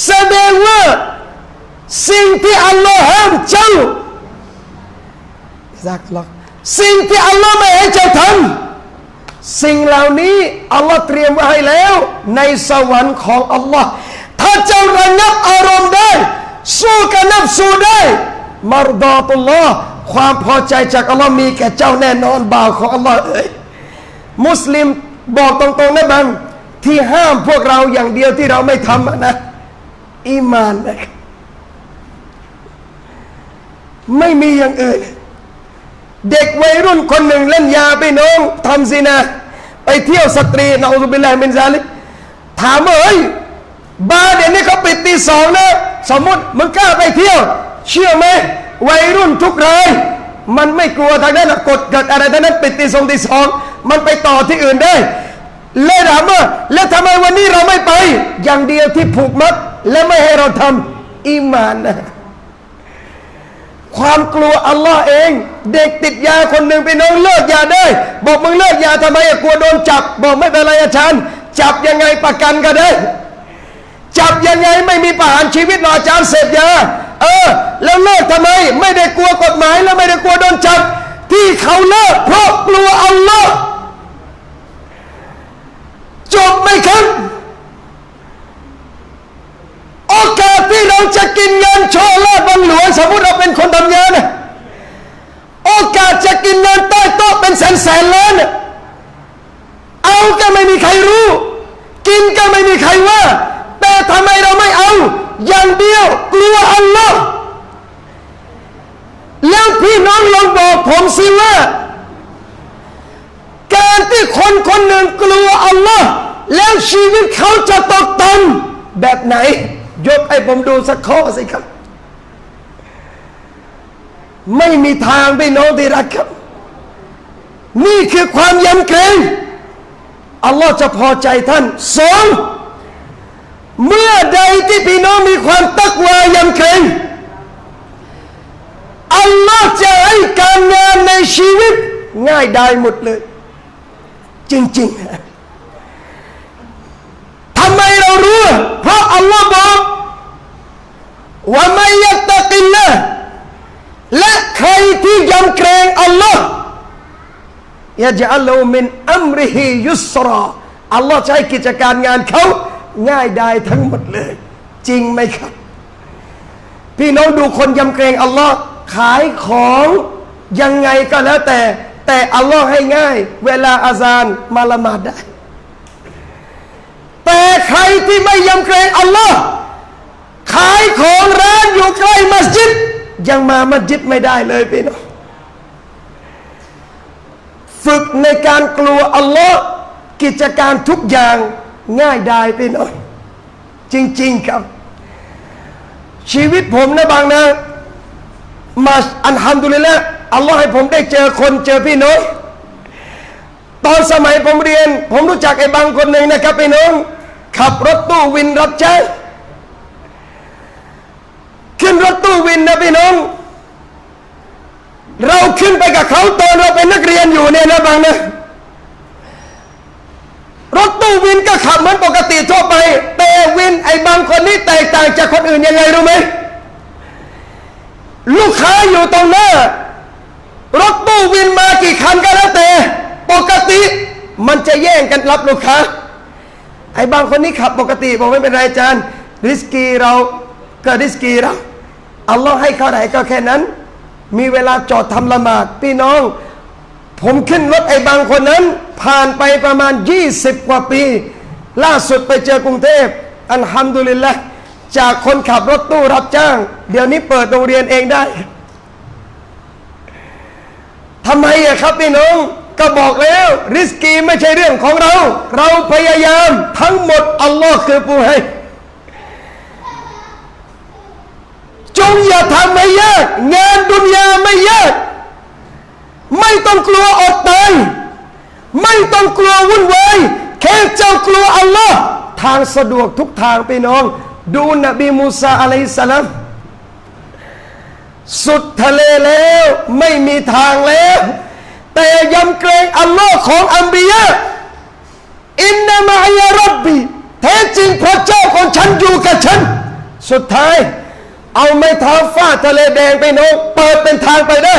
แสดงว่าสิ่งที่อัลลอฮ์ห้ามเจ้าสิ่งที่อัลลอฮ์ไม่ให้เจ้าทำสิ่งเหล่านี้อัลลอฮ์เตรียมไว้ให้แล้วในสวรรค์ของอัลลอฮ์ถ้าเจ้าระงับอารมณ์ได้สู้กับนับสู้ได้มารดาตุลลอฮ์ความพอใจจากอัลลอฮ์มีแก่เจ้าแน่นอนบ่าวของอัลลอฮ์มุสลิมบอกตรงๆนะบังที่ห้ามพวกเราอย่างเดียวที่เราไม่ทำนะอีมานนะไม่มีอย่างอื่นเด็กวัยรุ่นคนหนึ่งเล่นยาไปน้องทำซินาไปเที่ยวสตรีนะอูซุบิลลาฮิมินซาลิกถามว่าเฮ้ยบาร์เดี๋ยวนี้เขาปิดตี 2นะสมมติมึงกล้าไปเที่ยวเชื่อไหมวัยรุ่นทุกรายมันไม่กลัวทางนั้นกฎเกิดอะไรทางนั้นปิดตี 2 มันไปต่อที่อื่นได้ เลยถามว่าแล้วทำไมวันนี้เราไม่ไปอย่างเดียวที่ผูกมัดและไม่ให้เราทำอีหม่านนะความกลัวอัลลอฮ์เองเด็กติดยาคนหนึ่งไปน้องเลิกยาได้บอกมึงเลิกยาทำไมกลัวโดนจับบอกไม่เป็นไรอาจารย์จับยังไงประกันก็ได้จับยังไงไม่มีประหารชีวิตหรออาจารย์เสพยาแล้วเลิกทำไมไม่ได้กลัวกฎหมายแล้วไม่ได้กลัวโดนจับที่เขาเลิกเพราะกลัวอัลลอฮ์จบไหมครับโอกาสที่เราจะกินเงินช่อลาดบังหลวงสมมติเราเป็นคนทำงานนะโอกาสจะกินเงินใต้โต๊ะเป็นแสนล้านเอาก็ไม่มีใครรู้กินก็ไม่มีใครว่าแต่ทำไมเราไม่เอาอย่างเดียวกลัวอัลลอฮ์แล้วพี่น้องลองบอกผมสิว่าการที่คนคนหนึ่งกลัวอัลลอฮ์แล้วชีวิตเขาจะตกต่ำแบบไหนยกให้ผมดูสักข้อสิครับไม่มีทางพี่น้องที่รักครับนี่คือความยำเกรงอัลลอฮ์จะพอใจท่านสองเมื่อใดที่พี่น้องมีความตักวายำเกรงอัลลอฮ์จะให้การงานในชีวิตง่ายได้หมดเลยจริงๆทำไมเรารู้เพราะอัลลอฮ์บอกว่าไม่ยัตกิลละและใครที่ยำเกรงอัลลอฮ์ยะจัลลูมินอัมริฮิยุสราอัลลอฮ์ใช้กิจการงานเขาง่ายได้ทั้งหมดเลยจริงไหมครับพี่น้องดูคนยำเกรงอัลลอฮ์ขายของยังไงก็แล้วแต่อัลลอฮ์ให้ง่ายเวลาอาซานมาละหมาดได้แต่ใครที่ไม่ยำเกรงอัลลอฮ์ขายของร้านอยู่ใกล้มัสยิดยังมามัสยิดไม่ได้เลยพี่น้องฝึกในการกลัวอัลลอฮ์กิจการทุกอย่างง่ายได้พี่น้องจริงๆครับชีวิตผมนะบางนะมาอัลฮัมดุลิลละห์อัลลอฮ์ให้ผมได้เจอคนเจอพี่น้องตอนสมัยผมเรียนผมรู้จักไอ้บางคนหนึ่งนะครับพี่น้องขับรถตู้วินรับจ้างขึ้นรถตู้วินนะพี่น้องเราขึ้นไปกับเขาตอนเราเป็นนักเรียนอยู่เนี่ยนะบางนะรถตู้วินก็ขับเหมือนปกติทั่วไปแต่วินไอ้บางคนนี้แตกต่างจากคนอื่นยังไงรู้ไหมลูกค้าอยู่ตรงหน้ารถตู้วินมากี่คันก็แล้วแต่ปกติมันจะแย่งกันรับลูกค้าไอ้บางคนนี้ขับปกติบอกไม่เป็นไรอาจารย์ริสกีเราก็ริสกีเราอัลลอฮ์ให้เท่าไหร่ก็แค่นั้นมีเวลาจอดทำละหมาดพี่น้องผมขึ้นรถไอ้บางคนนั้นผ่านไปประมาณ20กว่าปีล่าสุดไปเจอกรุงเทพอัลฮัมดุลิลละห์จากคนขับรถตู้รับจ้างเดี๋ยวนี้เปิดโรงเรียนเองได้ทำไมอะครับพี่น้องก็บอกแล้วริสกีไม่ใช่เรื่องของเราเราพยายามทั้งหมดอัลลอฮ์คือผู้ให้จงอย่าทำให้ยากงานดุนยาไม่ยากไม่ต้องกลัวอดตายไม่ต้องกลัววุ่นวายแค่เจ้ากลัวอัลลอฮ์ทางสะดวกทุกทางพี่น้องดูนบีมูซาอะลัยฮิสสลามสุดทะเลแล้วไม่มีทางแล้วแต่ยำเกรงอัลลอฮ์ของอัมบิยะอินนามะยารับบีแท้จริงพระเจ้าของฉันอยู่กับฉันสุดท้ายเอาไม้เท้าฟาดทะเลแดงไปน้องเปิดเป็นทางไปได้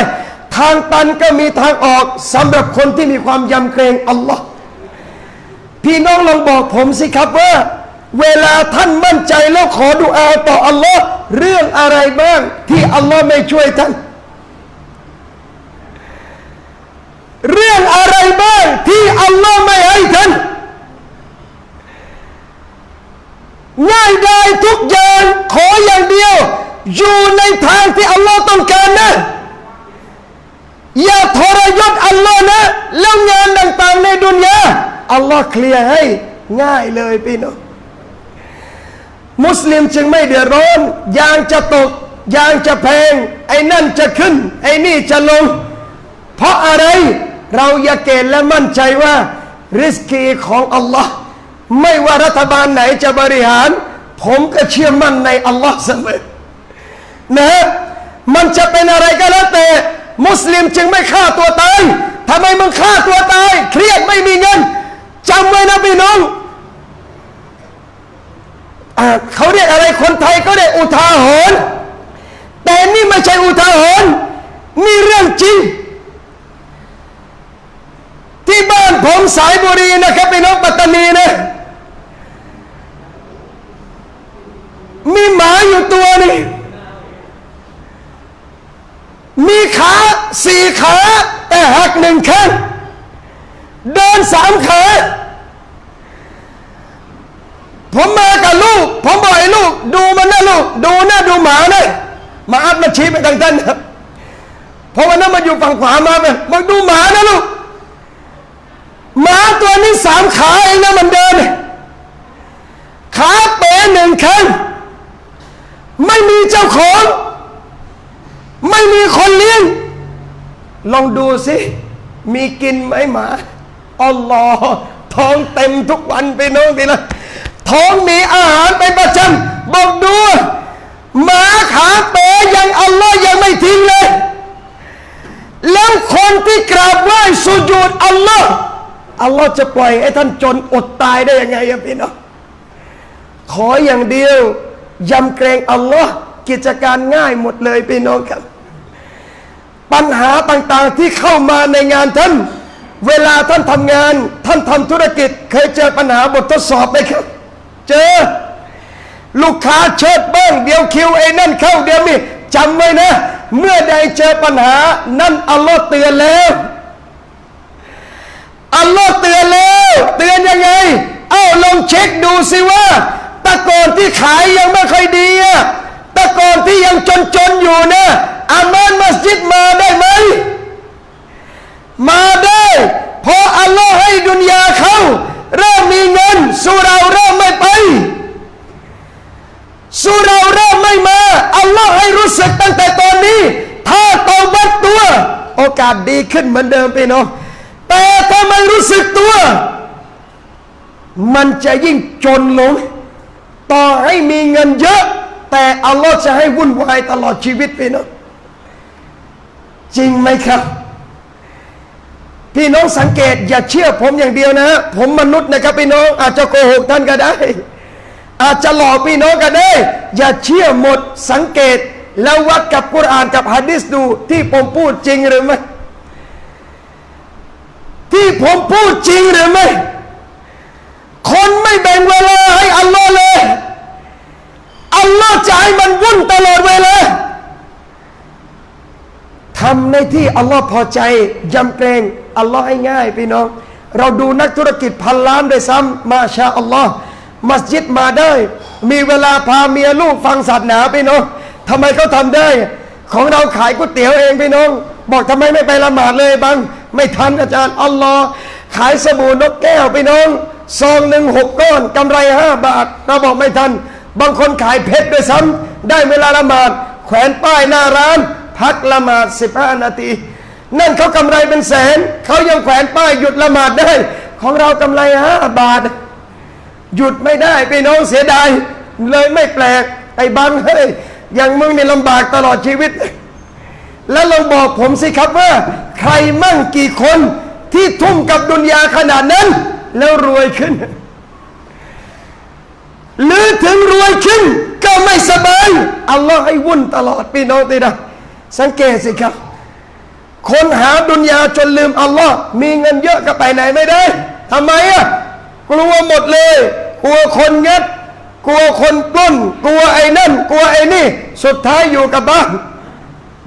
ทางตันก็มีทางออกสำหรับคนที่มีความยำเกรงอัลลอฮ์พี่น้องลองบอกผมสิครับว่าเวลาท่านมั่นใจแล้วขอดุอาต่ออัลลอฮ์เรื่องอะไรบ้างที่อัลลอฮ์ไม่ช่วยท่านเรื่องอะไรบ้างที่อัลลอฮ์ไม่ให้ท่านง่ายได้ทุกอย่างขออย่างเดียวอยู่ในทางที่อัลลอฮ์ต้องการนะอย่าทรยศอัลลอฮ์นะแล้วงานต่างๆในดุนยาอัลลอฮ์เคลียร์ให้ง่ายเลยพี่น้องมุสลิมจึงไม่เดือดร้อนยางจะตกยางจะแพงไอ้นั่นจะขึ้นไอ้นี่จะลงเพราะอะไรเราอย่าเกณฑ์และมั่นใจว่า ริสกีของอัลลอฮ์ไม่ว่ารัฐบาลไหนจะบริหารผมก็เชื่อมั่นในอัลลอฮ์เสมอนะมันจะเป็นอะไรก็แล้วแต่มุสลิมจึงไม่ฆ่าตัวตายทำไมมึงฆ่าตัวตายเครียดไม่มีเงินจำไว้นะพี่น้องเขาเรียกอะไรคนไทยก็เรียกอุทาหรณ์แต่นี่ไม่ใช่อุทาหรณ์นี่เรื่องจริงที่บ้านผมสายบุรีนะครับพี่น้องปัตตานีนะมีหมาอยู่ตัวนึงมีขา4 ขาแต่หัก1 ข้างเดิน3 ขาผมมากับลูกผมบอกให้ลูกดูมันนะลูกดูนะดูหมานะมาอัดมาชี้ไปทางท่านนะเพราะวันนั้นมาอยู่ฝั่งขวามาไปบอกดูหมานะลูกหมาตัวนี้3 ขาเองนะมันเดินขาเป๋1 ข้างไม่มีเจ้าของไม่มีคนเลี้ยงลองดูสิมีกินไหมหมาอัลลอฮ์ท้องเต็มทุกวันไปน้องทีละท้องมีอาหารเป็นประจำบอกดูหมาขาเป๋ยังอัลลอฮ์ยังไม่ทิ้งเลยแล้วคนที่กราบไหว้สุญูดอัลลอฮ์จะปล่อยให้ท่านจนอดตายได้ยังไงพี่น้องขออย่างเดียวยำเกรงอัลลอฮ์กิจการง่ายหมดเลยพี่น้องครับปัญหาต่างๆที่เข้ามาในงานท่านเวลาท่านทำงานท่านทำธุรกิจเคยเจอปัญหาบททดสอบไหมครับเจอลูกค้าเชิดบ้างเดี๋ยวคิวไอ้นั่นเข้าเดี๋ยวมีจำไว้นะเมื่อใดเจอปัญหานั่นอัลลอฮ์เตือนแล้วอัลลอฮ์เตือนแล้วเตือนยังไงลองเช็คดูสิว่าตะก่อนที่ขายยังไม่ค่อยดีตะก่อนที่ยังจนอยู่นะอามันมัสยิดมาได้ไหมมาได้พออัลลอฮ์ให้ดุนยาเขาเริ่มมีเงินสู่เราเริ่มไม่ไปสู่เราเริ่มไม่มาอัลลอฮ์ให้รู้สึกตั้งแต่ตอนนี้ถ้าเตาบัดตัวโอกาสดีขึ้นเหมือนเดิมพี่น้องแต่ถ้าไม่รู้สึกตัวมันจะยิ่งจนลงต่อให้มีเงินเยอะแต่อัลลอฮ์จะให้วุ่นวายตลอดชีวิตพี่น้องจริงไหมครับพี่น้องสังเกตอย่าเชื่อผมอย่างเดียวนะผมมนุษย์นะครับพี่น้องอาจจะโกหกท่านก็ได้อาจจะหลอกพี่น้องก็ได้อย่าเชื่อหมดสังเกตแล้ววัดกับกุรอานกับหะดีษดูที่ผมพูดจริงหรือไม่ที่ผมพูดจริงหรือไม่คนไม่แบ่งเวลาให้อัลลอฮ์เลยอัลลอฮ์จะให้มันวุ่นตลอดเวลาทำในที่อัลลอฮ์พอใจยำเกรงอัลลอฮ์ให้ง่ายพี่น้องเราดูนักธุรกิจ1,000 ล้านด้วยซ้ำมาชาอัลลอฮ์มัสยิดมาได้มีเวลาพาเมียลูกฟังศาสนาพี่น้องทำไมเขาทำได้ของเราขายก๋วยเตี๋ยวเองพี่น้องบอกทำไมไม่ไปละหมาดเลยบังไม่ทันอาจารย์อัลลอฮ์ขายสบู่นกแก้วพี่น้องซองหนึ่ง6 ก้อนกำไร5 บาทเราบอกไม่ทันบางคนขายเพชรด้วยซ้ำได้เวลาละหมาดแขวนป้ายหน้าร้านพักละหมาด15 นาทีนั่นเขากำไรเป็นแสนเขายังแขวนป้ายหยุดละหมาดได้ของเรากำไร5 บาทหยุดไม่ได้พี่น้องเสียดายเลยไม่แปลกไอ้บังเฮ้ยอย่างมึงนี่ลำบากตลอดชีวิตแล้วลองบอกผมสิครับว่าใครมั่งกี่คนที่ทุ่มกับดุนยาขนาดนั้นแล้วรวยขึ้นหรือถึงรวยขึ้นก็ไม่สบายอัลลอฮ์ให้วุ่นตลอดพี่น้องตีนะสังเกตสิครับคนหาดุนยาจนลืมอัลลอฮ์มีเงินเยอะก็ไปไหนไม่ได้ทำไมกลัวหมดเลยกลัวคนงัดกลัวคนปล้นกลัวไอ้นั่นกลัวไอ้นี่สุดท้ายอยู่กับบ้าน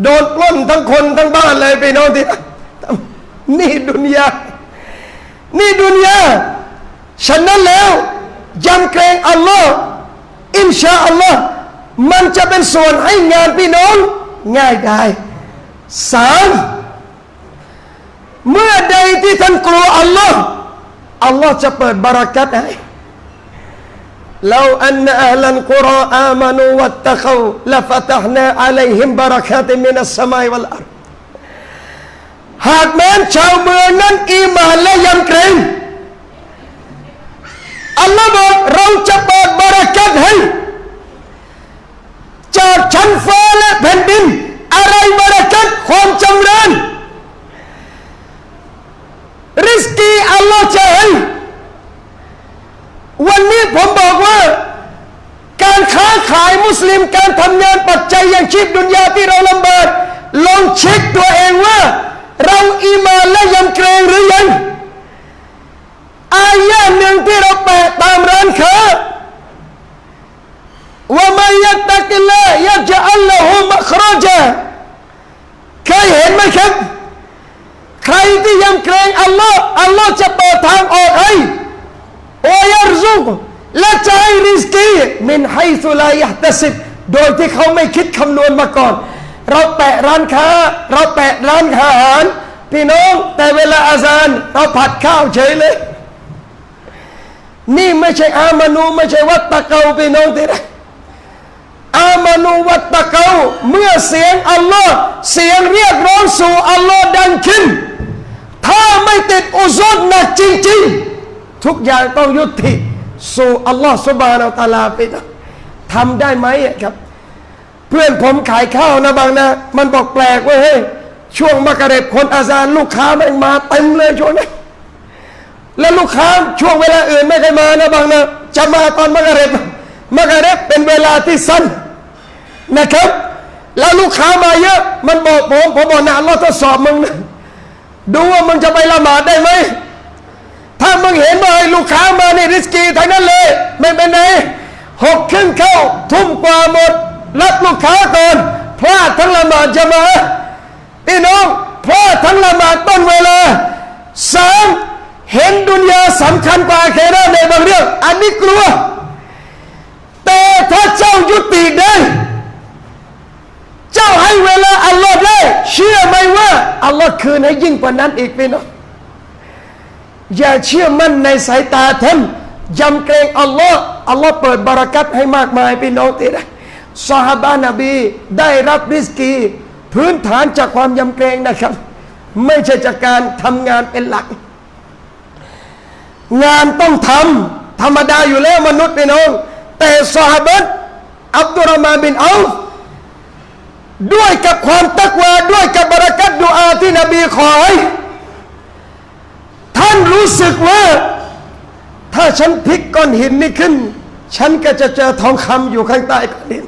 โดนปล้นทั้งคนทั้งบ้านเลยพี่น้องที่นี่ดุนยานี่ดุนยาฉะนั้นแล้วยำเกรงอัลลอฮ์อินชาอัลลอฮ์มันจะเป็นส่วนให้งานพี่น้องง่ายได้3เมื่อใดที่ท่านกลัวอัลลอฮ์อัลลอฮ์จะเปิดบารักัตให้لو أن أهل القرى آمنوا واتقوا لفتحنا عليهم بركات من السماء والأرض หากแม้นชาวเมืองนั้นอีหม่านและยำเกรง อัลลอฮ์บอกเราจะเปิดบารักัตให้จากชั้นฟ้าและแผ่นดินอะไรบารักัตความจำเริญริสกีอัลลอฮ์จะให้วันนี้ผมบอกว่าการค้าขายมุสลิมการทำงานปัจจัยยังชีพดุนยาที่เราลำบากลองเช็คตัวเองว่าเราอีมานและยำเกรงหรือยังอายะหนึ่งที่เราแปะตามร้านค้าว่ามันยัตตะกิลละยัจอัลลอฮุมัครจาเคยเห็นไหมครับใครที่ยำเกรงอัลลอฮ์อัลลอฮ์จะเปิดทางออกให้วะยัรซุกและจะให้ริสกีมินไฮซุลายะตะซิบโดยที่เขาไม่คิดคำนวณมาก่อนเราแปะร้านค้าเราแปะร้านอาหารพี่น้องแต่เวลาอาซานเราผัดข้าวเฉยเลยนี่ไม่ใช่อามานูไม่ใช่วัตตะเกาพี่น้องที่ไหนอามานูวัตตะเกาเมื่อเสียงอัลลอฮ์เสียงเรียกร้องสู่อัลลอฮ์ดังขึ้นถ้าไม่ติดอุซุรหนักจริงๆทุกอย่างต้องยุติสู่อัลลอฮ์ซุบฮานะฮูวะตะอาลาไปนะทำได้ไหมครับเพื่อนผมขายข้าวนะบางนะมันบอกแปลกว่าเฮ้ยช่วงมักริบคนอาซานลูกค้าไม่มาเต็มเลยช่วงนี้แล้วลูกค้าช่วงเวลาอื่นไม่เคยมานะบางนะจะมาตอนมักริบเป็นเวลาที่สั้นนะครับแล้วลูกค้ามาเยอะมันบอกผมบอกนะอัลลอฮ์ทดสอบมึงนะดูว่ามึงจะไปละหมาดได้ไหมถ้ามึงเห็นว่าลูกค้ามานี่ริสกีทั้งนั้นเลยไม่เป็นไร6 ครึ่งเข้าทุ่มกว่าหมดรับลูกค้าก่อนพลาดทั้งละหมาดจะมาพี่น้องพลาดทั้งละหมาดต้นเวลา3เห็นดุนยาสำคัญกว่าอาคิเราะห์ในบางเรื่องอันนี้กลัวแต่ถ้าเจ้ายุติได้เจ้าให้เวลาอัลลอฮ์ได้เชื่อไหมว่าอัลลอฮ์คืนให้ยิ่งกว่านั้นอีกพี่น้องอย่าเชื่อมั่นในสายตาท่านยำเกรงอัลลอฮ์เปิดบารักัตให้มากมายพี่น้องที่ได้ซอฮาบะห์นบีได้รับริสกีพื้นฐานจากความยำเกรงนะครับไม่ใช่จากการทำงานเป็นหลักงานต้องทำธรรมดาอยู่แล้วมนุษย์พี่น้องแต่ซอฮาบะห์อับดุลรอห์มานบินเอาฟด้วยกับความตักวาด้วยกับบารักัตดุอาที่นบีขอให้ท่านรู้สึกว่าถ้าฉันพลิกก้อนหินนี้ขึ้นฉันก็จะเจอทองคำอยู่ข้างใต้ก้อนหิน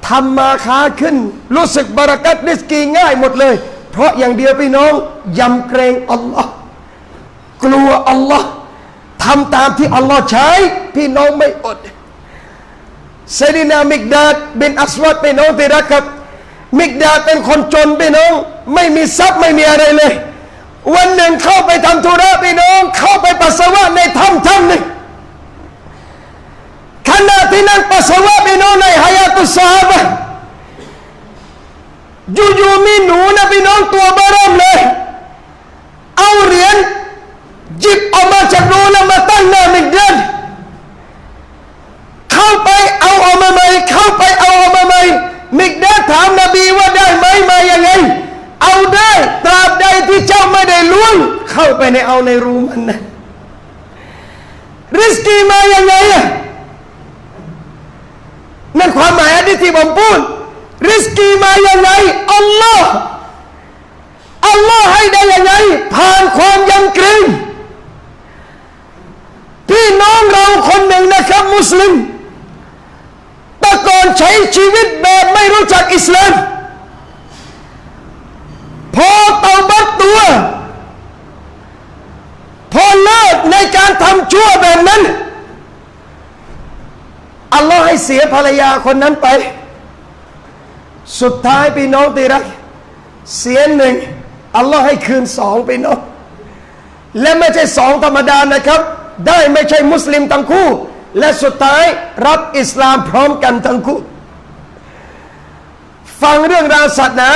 ทำมาค้าขึ้นรู้สึกบารักัตริสกีง่ายหมดเลยเพราะอย่างเดียวพี่น้องยำเกรงอัลลอฮ์กลัวอัลลอฮ์ทำตามที่อัลลอฮ์ใช้พี่น้องไม่อดไซดีนามิกดาดบินอัสวัดพี่น้องที่รักครับมิกดาดเป็นคนจนพี่น้องไม่มีทรัพย์ไม่มีอะไรเลยวันหนึ่งเข้าไปทำธุระพี่น้องเข้าไปปัสสาวะในถ้ำหนึ่งขณะที่นั่งปัสสาวะพี่น้องในฮายาตุสซอฮาบะห์อยู่ๆมีหนูนะพี่น้องตัวเบ้อเริ่มเลยเอาเหรียญหยิบออกมาจากรูแล้วมาตั้งหน้ามิกดาดเข้าไปเอาออกมาใหม่เข้าไปเอาออกมาใหม่มิกดาดถามนบีว่าได้ไหมมายังไงเอาได้ตราบใดที่เจ้าไม่ได้ล้วงเข้าไปในรูมันนะริสกีมายังไงนั่นความหมายที่ผมพูดริสกีมายังไงอัลลอฮ์ให้ได้ยังไงผ่านความยำเกรงพี่น้องเราคนหนึ่งนะครับมุสลิมแต่ก่อนใช้ชีวิตแบบไม่รู้จักอิสลามพอเตาบัตตัวพอเลิกในการทำชั่วแบบนั้นอัลลอฮ์ให้เสียภรรยาคนนั้นไปสุดท้ายพี่น้องที่รักเสีย1อัลลอฮ์ให้คืน2พี่น้องและไม่ใช่2ธรรมดานะครับได้ไม่ใช่มุสลิมทั้งคู่และสุดท้ายรับอิสลามพร้อมกันทั้งคู่ฟังเรื่องราวศาสนา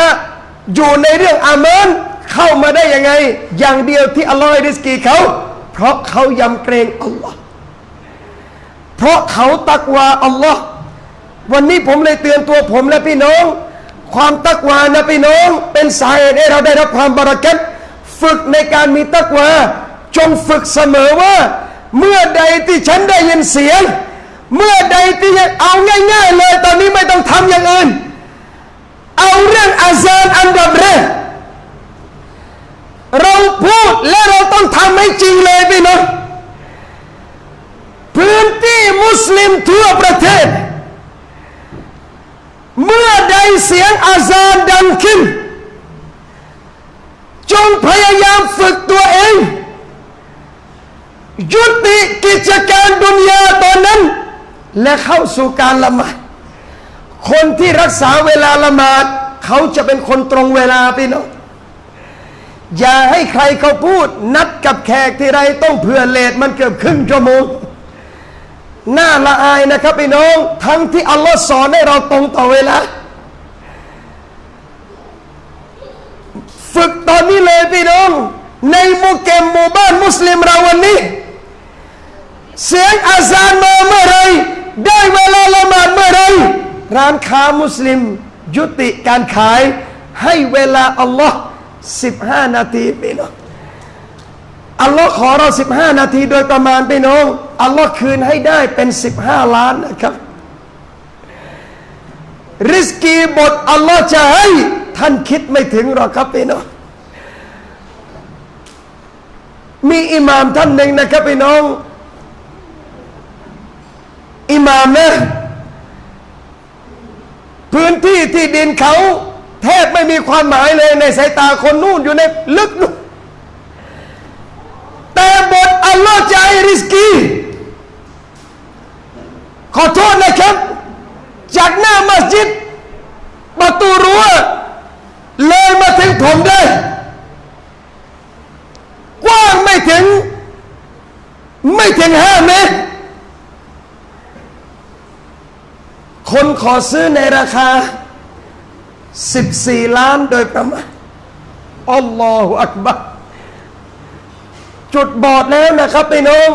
อยู่ในเรื่องอามานเข้ามาได้ยังไงอย่างเดียวที่อัลลอฮ์ให้ริสกีเขาเพราะเขายำเกรงอัลลอฮ์เพราะเขาตักวาอัลลอฮ์วันนี้ผมเลยเตือนตัวผมและพี่น้องความตักวานะพี่น้องเป็นสาเหตุให้เราได้รับความบารักัตฝึกในการมีตักวาจงฝึกเสมอว่า เมื่อใดที่ฉันได้ยินเสียงเมื่อใดที่เอาง่ายๆเลยตอนนี้ไม่ต้องทำอย่างอื่นเอาเรื่องอาซานอันดับแรกเราพูดและเราต้องทำให้จริงเลยพี่น้องพื้นที่มุสลิมทั่วประเทศเมื่อใดเสียงอาซานดังขึ้นจงพยายามฝึกตัวเองยุติกิจการดุนยาตอนนั้นและเข้าสู่การละหมาดคนที่รักษาเวลาละหมาดเขาจะเป็นคนตรงเวลาพี่น้องอย่าให้ใครเขาพูดนัดกับแขกที่ไรต้องเผื่อเลทมันเกือบครึ่งชั่วโมงน่าละอายนะครับพี่น้องทั้งที่อัลลอฮ์สอนให้เราตรงต่อเวลาฝึกตอนนี้เลยพี่น้องในหมู่บ้านมุสลิมเราวันนี้เสียงอาซานมาเมื่อไรได้เวลาละหมาดเมื่อไรร้านค้ามุสลิมยุติการขายให้เวลาอัลลอฮ์15 นาทีพี่น้องอัลลอฮ์ขอเรา15 นาทีโดยประมาณพี่น้องอัลลอฮ์คืนให้ได้เป็น15 ล้านนะครับริสกีบทอัลลอฮ์จะให้ท่านคิดไม่ถึงหรอกครับพี่น้องมีอิหม่ามท่านหนึ่งนะครับพี่น้องอิหม่ามนะพื้นที่ที่ดินเขาแทบไม่มีความหมายเลยในสายตาคนนู่นอยู่ในลึกนู่นแต่บทอัลลอฮ์จะให้ริสกีขอโทษนะครับจากหน้ามัสยิดประตูรั้วเลยมาถึงผมได้กว้างไม่ถึง5 เมตรคนขอซื้อในราคา14 ล้านโดยประมาณอัลลอฮฺอักบัรจุดบอดแล้วนะครับพี่น้อง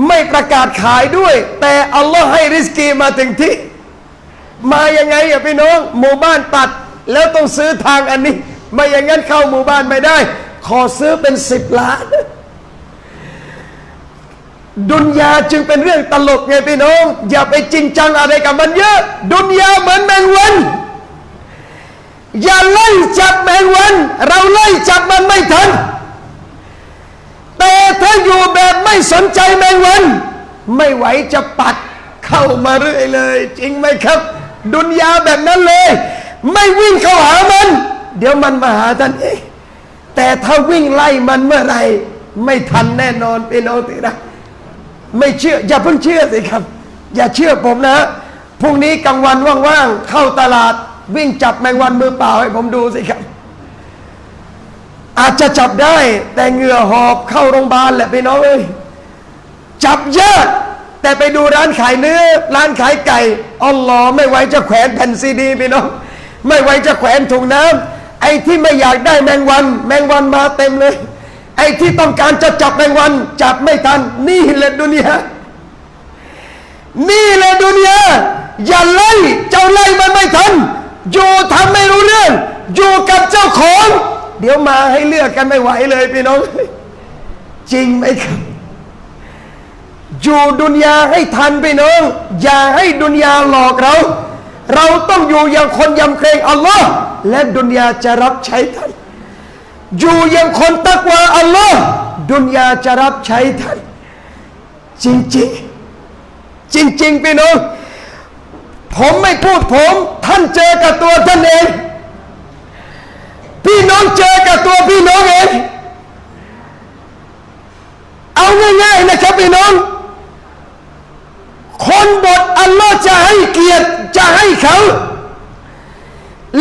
ไม่ประกาศขายด้วยแต่อัลลอฮ์ให้ริสกีมาถึงที่มายังไงอะพี่น้องหมู่บ้านตัดแล้วต้องซื้อทางอันนี้ไม่อย่างนั้นเข้าหมู่บ้านไม่ได้ขอซื้อเป็น10 ล้านดุนยาจึงเป็นเรื่องตลกไงพี่น้องอย่าไปจริงจังอะไรกับมันเยอะดุนยาเหมือนแมงวันอย่าไล่จับแมงวันเราไล่จับมันไม่ทันแต่ถ้าอยู่แบบไม่สนใจแมงวันไม่ไหวจะปัดเข้ามาเรื่อยเลยจริงไหมครับดุนยาแบบนั้นเลยไม่วิ่งเข้าหามันเดี๋ยวมันมาหาท่านเองแต่ถ้าวิ่งไล่มันเมื่อไหร่ไม่ทันแน่นอนพี่น้องที่รักไม่เชื่ออย่าเพิ่งเชื่อสิครับอย่าเชื่อผมนะพรุ่งนี้กลางวันว่างๆเข้าตลาดวิ่งจับแมงวันมือเปล่าให้ผมดูสิครับอาจจะจับได้แต่เหงื่อหอบเข้าโรงพยาบาลแหละพี่น้องเอ้ยจับยากแต่ไปดูร้านขายเนื้อร้านขายไก่อัลลอฮ์ไม่ไหวจะแขวนแผ่นซีดีพี่น้องไม่ไหวจะแขวนถุงน้ำไอ้ที่ไม่อยากได้แมงวันมาเต็มเลยไอ้ที่ต้องการจะจับแมงวันจับไม่ทันนี่แหละดุนยาอย่าไล่เจ้าไล่มันไม่ทันอยู่ทำไม่รู้เรื่องอยู่กับเจ้าของเดี๋ยวมาให้เลือกกันไม่ไหวเลยพี่น้องจริงไหมครับอยู่ดุนยาให้ทันพี่น้องอย่าให้ดุนยาหลอกเราต้องอยู่อย่างคนยำเกรงอัลลอฮ์และดุนยาจะรับใช้ท่านอยู่อย่างคนตักวาอัลลอฮ์ดุนยาจะรับใช้ท่านจริงพี่น้องผมไม่พูดท่านเจอกับตัวท่านเองพี่น้องเจอกับตัวพี่น้องเองเอาง่ายๆนะครับพี่น้องคนบทอัลลอฮ์จะให้เกียรติจะให้เขา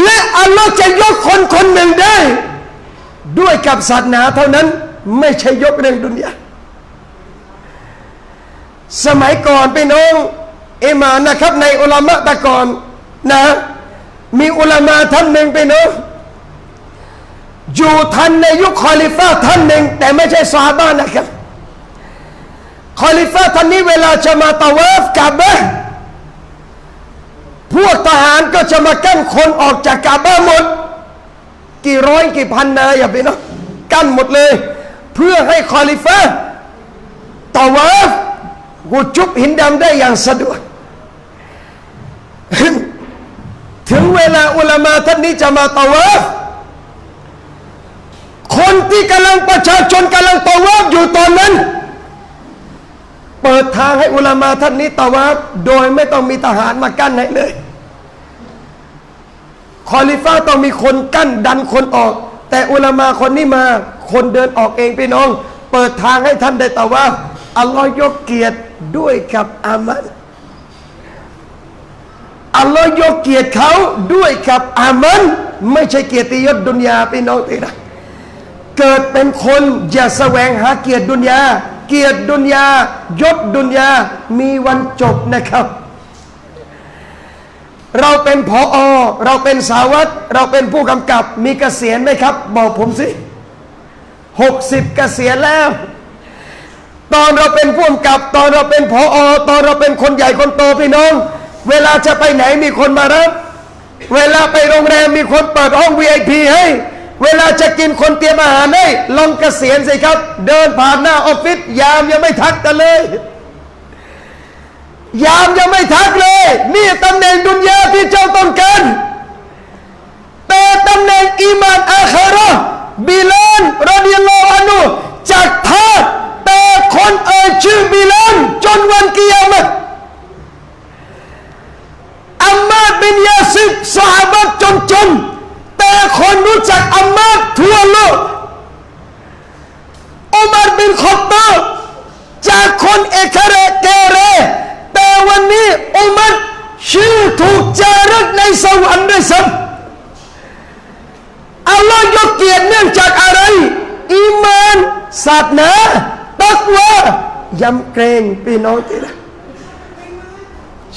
และอัลลอฮ์จะยกคนหนึ่งได้ด้วยกับศาสนาเท่านั้นไม่ใช่ยกเรื่องดุนยาสมัยก่อนพี่น้องอิหม่ามนะครับในอุลามะตะก่อนนะมีอุลามะท่านหนึ่งพี่น้องอยู่ทันในยุคคอลิฟะท่านหนึ่งแต่ไม่ใช่ซอฮาบะห์นะครับคอลิฟะท่านนี้เวลาจะมาตะวาฟกะบะห์พวกทหารก็จะมากั้นคนออกจากกะบะห์หมดกี่ร้อยกี่พันนายอย่าพี่น้องกั้นหมดเลยเพื่อให้คอลิฟะ ตาวาฟกูจุบหินดำได้อย่างสะดวก ถึงเวลาอุลามะท่านนี้จะมาตาวาฟคนที่กำลังประชาชนกำลังตาวาฟอยู่ตอนนั้นเปิดทางให้อุลามะท่านนี้ตาวาฟโดยไม่ต้องมีทหารมากั้นให้เลยคอลิฟะห์ต้องมีคนกั้นดันคนออกแต่อุลามะคนนี้มาคนเดินออกเองพี่น้องเปิดทางให้ท่านได้ตาวาฟอัลลอฮ์ยกเกียรติด้วยกับอามันอัลลอฮ์ยกเกียรติเขาด้วยกับอามันไม่ใช่เกียรติยศดุนยาพี่น้องที่รักเกิดเป็นคนอย่าแสวงหาเกียรติดุนยาเกียรติดุนยายศดุนยามีวันจบนะครับเราเป็นผอ.เราเป็นสารวัตรเราเป็นผู้กำกับมีเกษียณไหมครับบอกผมสิ60เกษียณแล้วตอนเราเป็นผู้กำกับตอนเราเป็นผอ.ตอนเราเป็นคนใหญ่คนโตพี่น้องเวลาจะไปไหนมีคนมารับเวลาไปโรงแรมมีคนเปิดห้อง VIP ให้เวลาจะกินคนเตรียมอาหารให้ลองเกษียณสิครับเดินผ่านหน้าออฟฟิศยามยังไม่ทักกันเลยยามยังไม่ทักเลยนี่ตำแหน่งดุนยาที่เจ้าต้องการแต่ตำแหน่งอีมานอาคิเราะห์บิลาลรอฎิยัลลอฮุอันฮุจากทาสแต่คนเอ่ยชื่อบิลาลจนวันกิยามะฮ์อัมมารบินยาซิรซอฮาบะห์จนแต่คนรู้จักอัมมารทั่วโลกอุมัรบินค็อฏฏอบจากคนเอกเรเกเรแต่วันนี้อุมัรชื่อถูกจารึกในสวรรค์ด้วยซ้ำอัลลอฮ์ยกเกียรติเนื่องจากอะไรอีมานศาสนาตักวายำเกรงพี่น้องที่รัก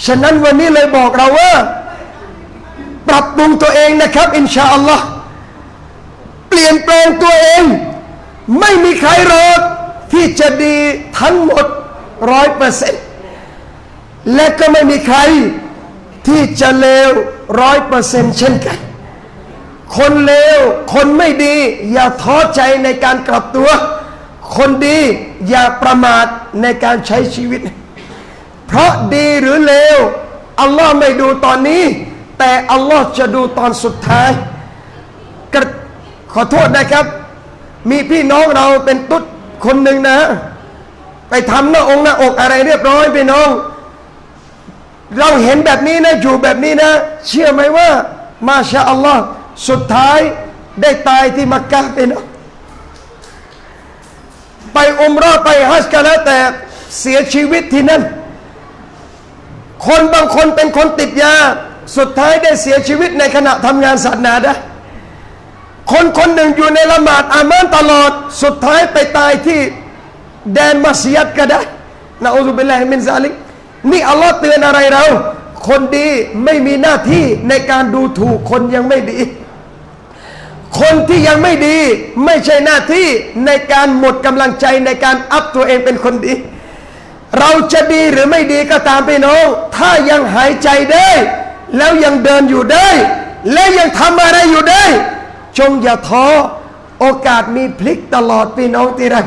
ฉะนั้นวันนี้เลยบอกเราว่าปรับปรุงตัวเองนะครับอินชาอัลลอฮ์เปลี่ยนแปลงตัวเองไม่มีใครหรอกที่จะดีทั้งหมด100%และก็ไม่มีใครที่จะเลว100%เช่นกันคนเลวคนไม่ดีอย่าท้อใจในการกลับตัวคนดีอย่าประมาทในการใช้ชีวิตเพราะดีหรือเลวอัลลอฮ์ไม่ดูตอนนี้แต่อัลลอฮ์จะดูตอนสุดท้ายขอโทษนะครับมีพี่น้องเราเป็นตุ๊ดคนหนึ่งนะไปทำหน้าอกอะไรเรียบร้อยพี่น้องเราเห็นแบบนี้นะอยู่แบบนี้นะเชื่อไหมว่ามาชาอัลลอฮ์สุดท้ายได้ตายที่มักกะฮ์พี่น้องไปอุมเราะห์ไปฮัจญ์กันแล้วแต่เสียชีวิตที่นั่นคนบางคนเป็นคนติดยาสุดท้ายได้เสียชีวิตในขณะทำงานศาสนาได้คนหนึ่งอยู่ในละหมาดอามันตลอดสุดท้ายไปตายที่แดนมัสยิดก็ได้นะอูซุบิลลาฮิมินซาลิกนี่อัลลอฮ์เตือนอะไรเราคนดีไม่มีหน้าที่ในการดูถูกคนยังไม่ดีคนที่ยังไม่ดีไม่ใช่หน้าที่ในการหมดกำลังใจในการอัพตัวเองเป็นคนดีเราจะดีหรือไม่ดีก็ตามพี่น้องถ้ายังหายใจได้แล้วยังเดินอยู่ได้และยังทำอะไรอยู่ได้จงอย่าท้อโอกาสมีพลิกตลอดพี่น้องที่รัก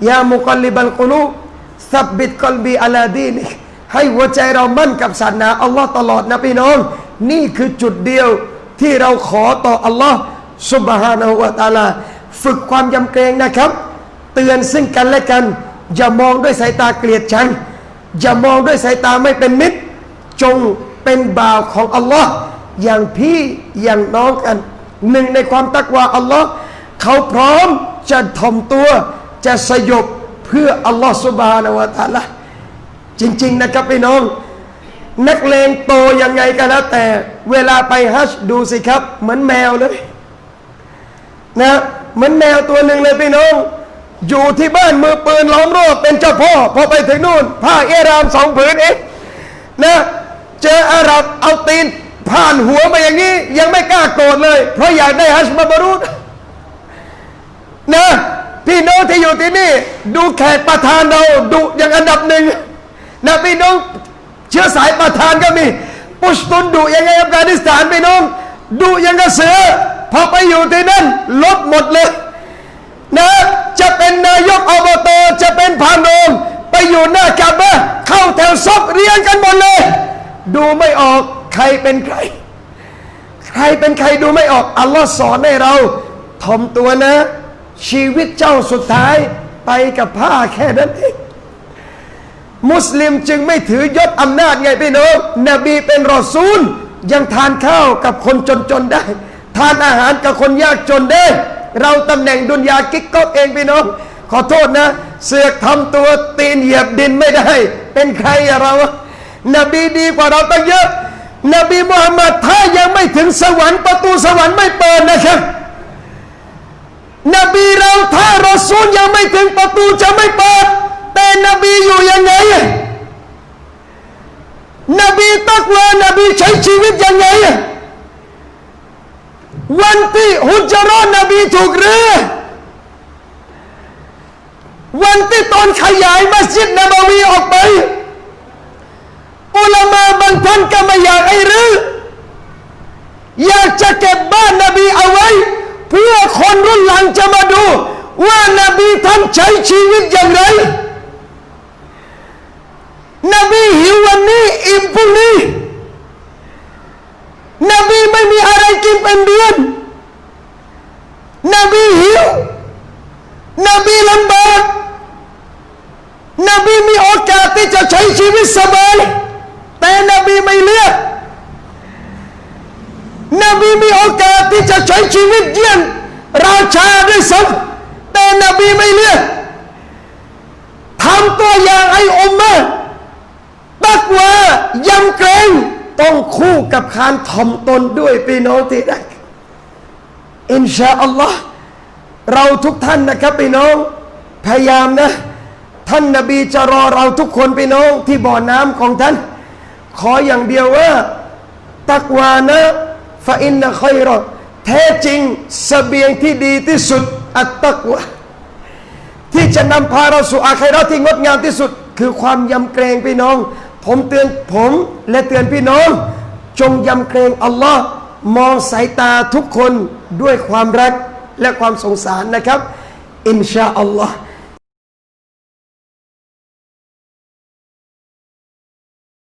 ยามุกัลลิบัลกุลูบซับบิตกัลบีอะลาดีนิกให้หัวใจเรามั่นกับศาสนาอัลลอฮ์ตลอดนะพี่น้องนี่คือจุดเดียวที่เราขอต่ออัลลอฮ์ซุบฮานะฮูวะตะอาลาฝึกความยำเกรงนะครับเตือนซึ่งกันและกันอย่ามองด้วยสายตาเกลียดชังอย่ามองด้วยสายตาไม่เป็นมิตรจงเป็นบ่าวของอัลลอฮ์อย่างพี่อย่างน้องกันหนึ่งในความตักวาอัลลอฮ์เขาพร้อมจะถ่อมตัวจะสยบเพื่ออัลลอฮ์ซุบฮานะฮูวะตะอาลาจริงๆนะครับพี่น้องนักเลงโตยังไงก็แล้วแต่เวลาไปฮัจญ์ดูสิครับเหมือนแมวเลยนะเหมือนแมวตัวหนึ่งเลยพี่น้องอยู่ที่บ้านมือปืนล้อมรอบเป็นเจ้าพ่อพอไปถึงนู่นผ้าเอราม2 ผืนเองนะเจออาหรับเอาตีนผ่านหัวมาอย่างนี้ยังไม่กล้าโกรธเลยเพราะอยากได้ฮัจญ์มาบรูรนะพี่น้องที่อยู่ที่นี่ดูแขกประธานเราดุอย่างอันดับหนึ่งนะพี่น้องเชื้อสายประธานก็มีปุชตุนดุยังไงอัฟกานิสถานพี่น้องดุยังกระเสือพอไปอยู่ที่นั่นลบหมดเลยนะจะเป็นนายกอบตจะเป็นผ่านโรงไป อยู่หน้ากาบะห์เข้าแถวซอฟเรียงกันหมดเลยดูไม่ออกใครเป็นใครใครเป็นใครดูไม่ออกอัลลอฮ์สอนให้เราถ่อมตัวนะชีวิตเจ้าสุดท้ายไปกับผ้าแค่นั้นเองมุสลิมจึงไม่ถือยศอำนาจไงพี่น้องนบีเป็นรอซูลยังทานข้าวกับคนจนๆได้ทานอาหารกับคนยากจนได้เราตำแหน่งดุนยากิ๊กก๊อกเองพี่น้องขอโทษนะเสือกทำตัวตีนเหยียบดินไม่ได้เป็นใครอะเรานบีดีกว่าเราตั้งเยอะนบีมุฮัมมัดถ้ายังไม่ถึงสวรรค์ประตูสวรรค์ไม่เปิดนะครับนบีเราถ้ารอซูลยังไม่ถึงประตูจะไม่เปิดแต่นบีอยู่ยังไงนบีตักวานบีใช้ชีวิตยังไงวันที่ฮุจเราะห์นบีถูกรื้อวันที่ตอนขยายมัสยิดนบวีออกไปอุลามะบางท่านก็ไม่อยากให้รื้ออยากจะเก็บบ้านนบีเอาไว้เพื่อคนรุ่นหลังจะมาดูว่านบีท่านใช้ชีวิตอย่างไรนบีหิววันนี้อิ่มพรุ่งนี้นบีไม่มีอะไรกินเป็นเดือนนบีหิวนบีลำบากนบีมีโอกาสที่จะใช้ชีวิตสบายแต่นบีไม่เลือกนบีมีโอกาสที่จะใช้ชีวิตเยี่ยมราชาด้วยซ้ำแต่นบีไม่เลือกทำตัวอย่างให้อุมมะห์ตักวายำเกรงต้องคู่กับการถ่อมตนด้วยพี่น้องที่รักอินชาอัลลอฮ์เราทุกท่านนะครับพี่น้องพยายามนะท่านนบีจะรอเราทุกคนพี่น้องที่บ่อน้ำของท่านขออย่างเดียวว่าตักวานะฟะอินนะค็อยรอแท้จริงเสบียงที่ดีที่สุดอัตตักวาที่จะนำพาเราสู่อาคิเราะห์ที่งดงามที่สุดคือความยำเกรงพี่น้องผมเตือนผมและเตือนพี่น้องจงยำเกรงอัลลอฮ์มองสายตาทุกคนด้วยความรักและความสงสารนะครับอินชาอัลลอฮ์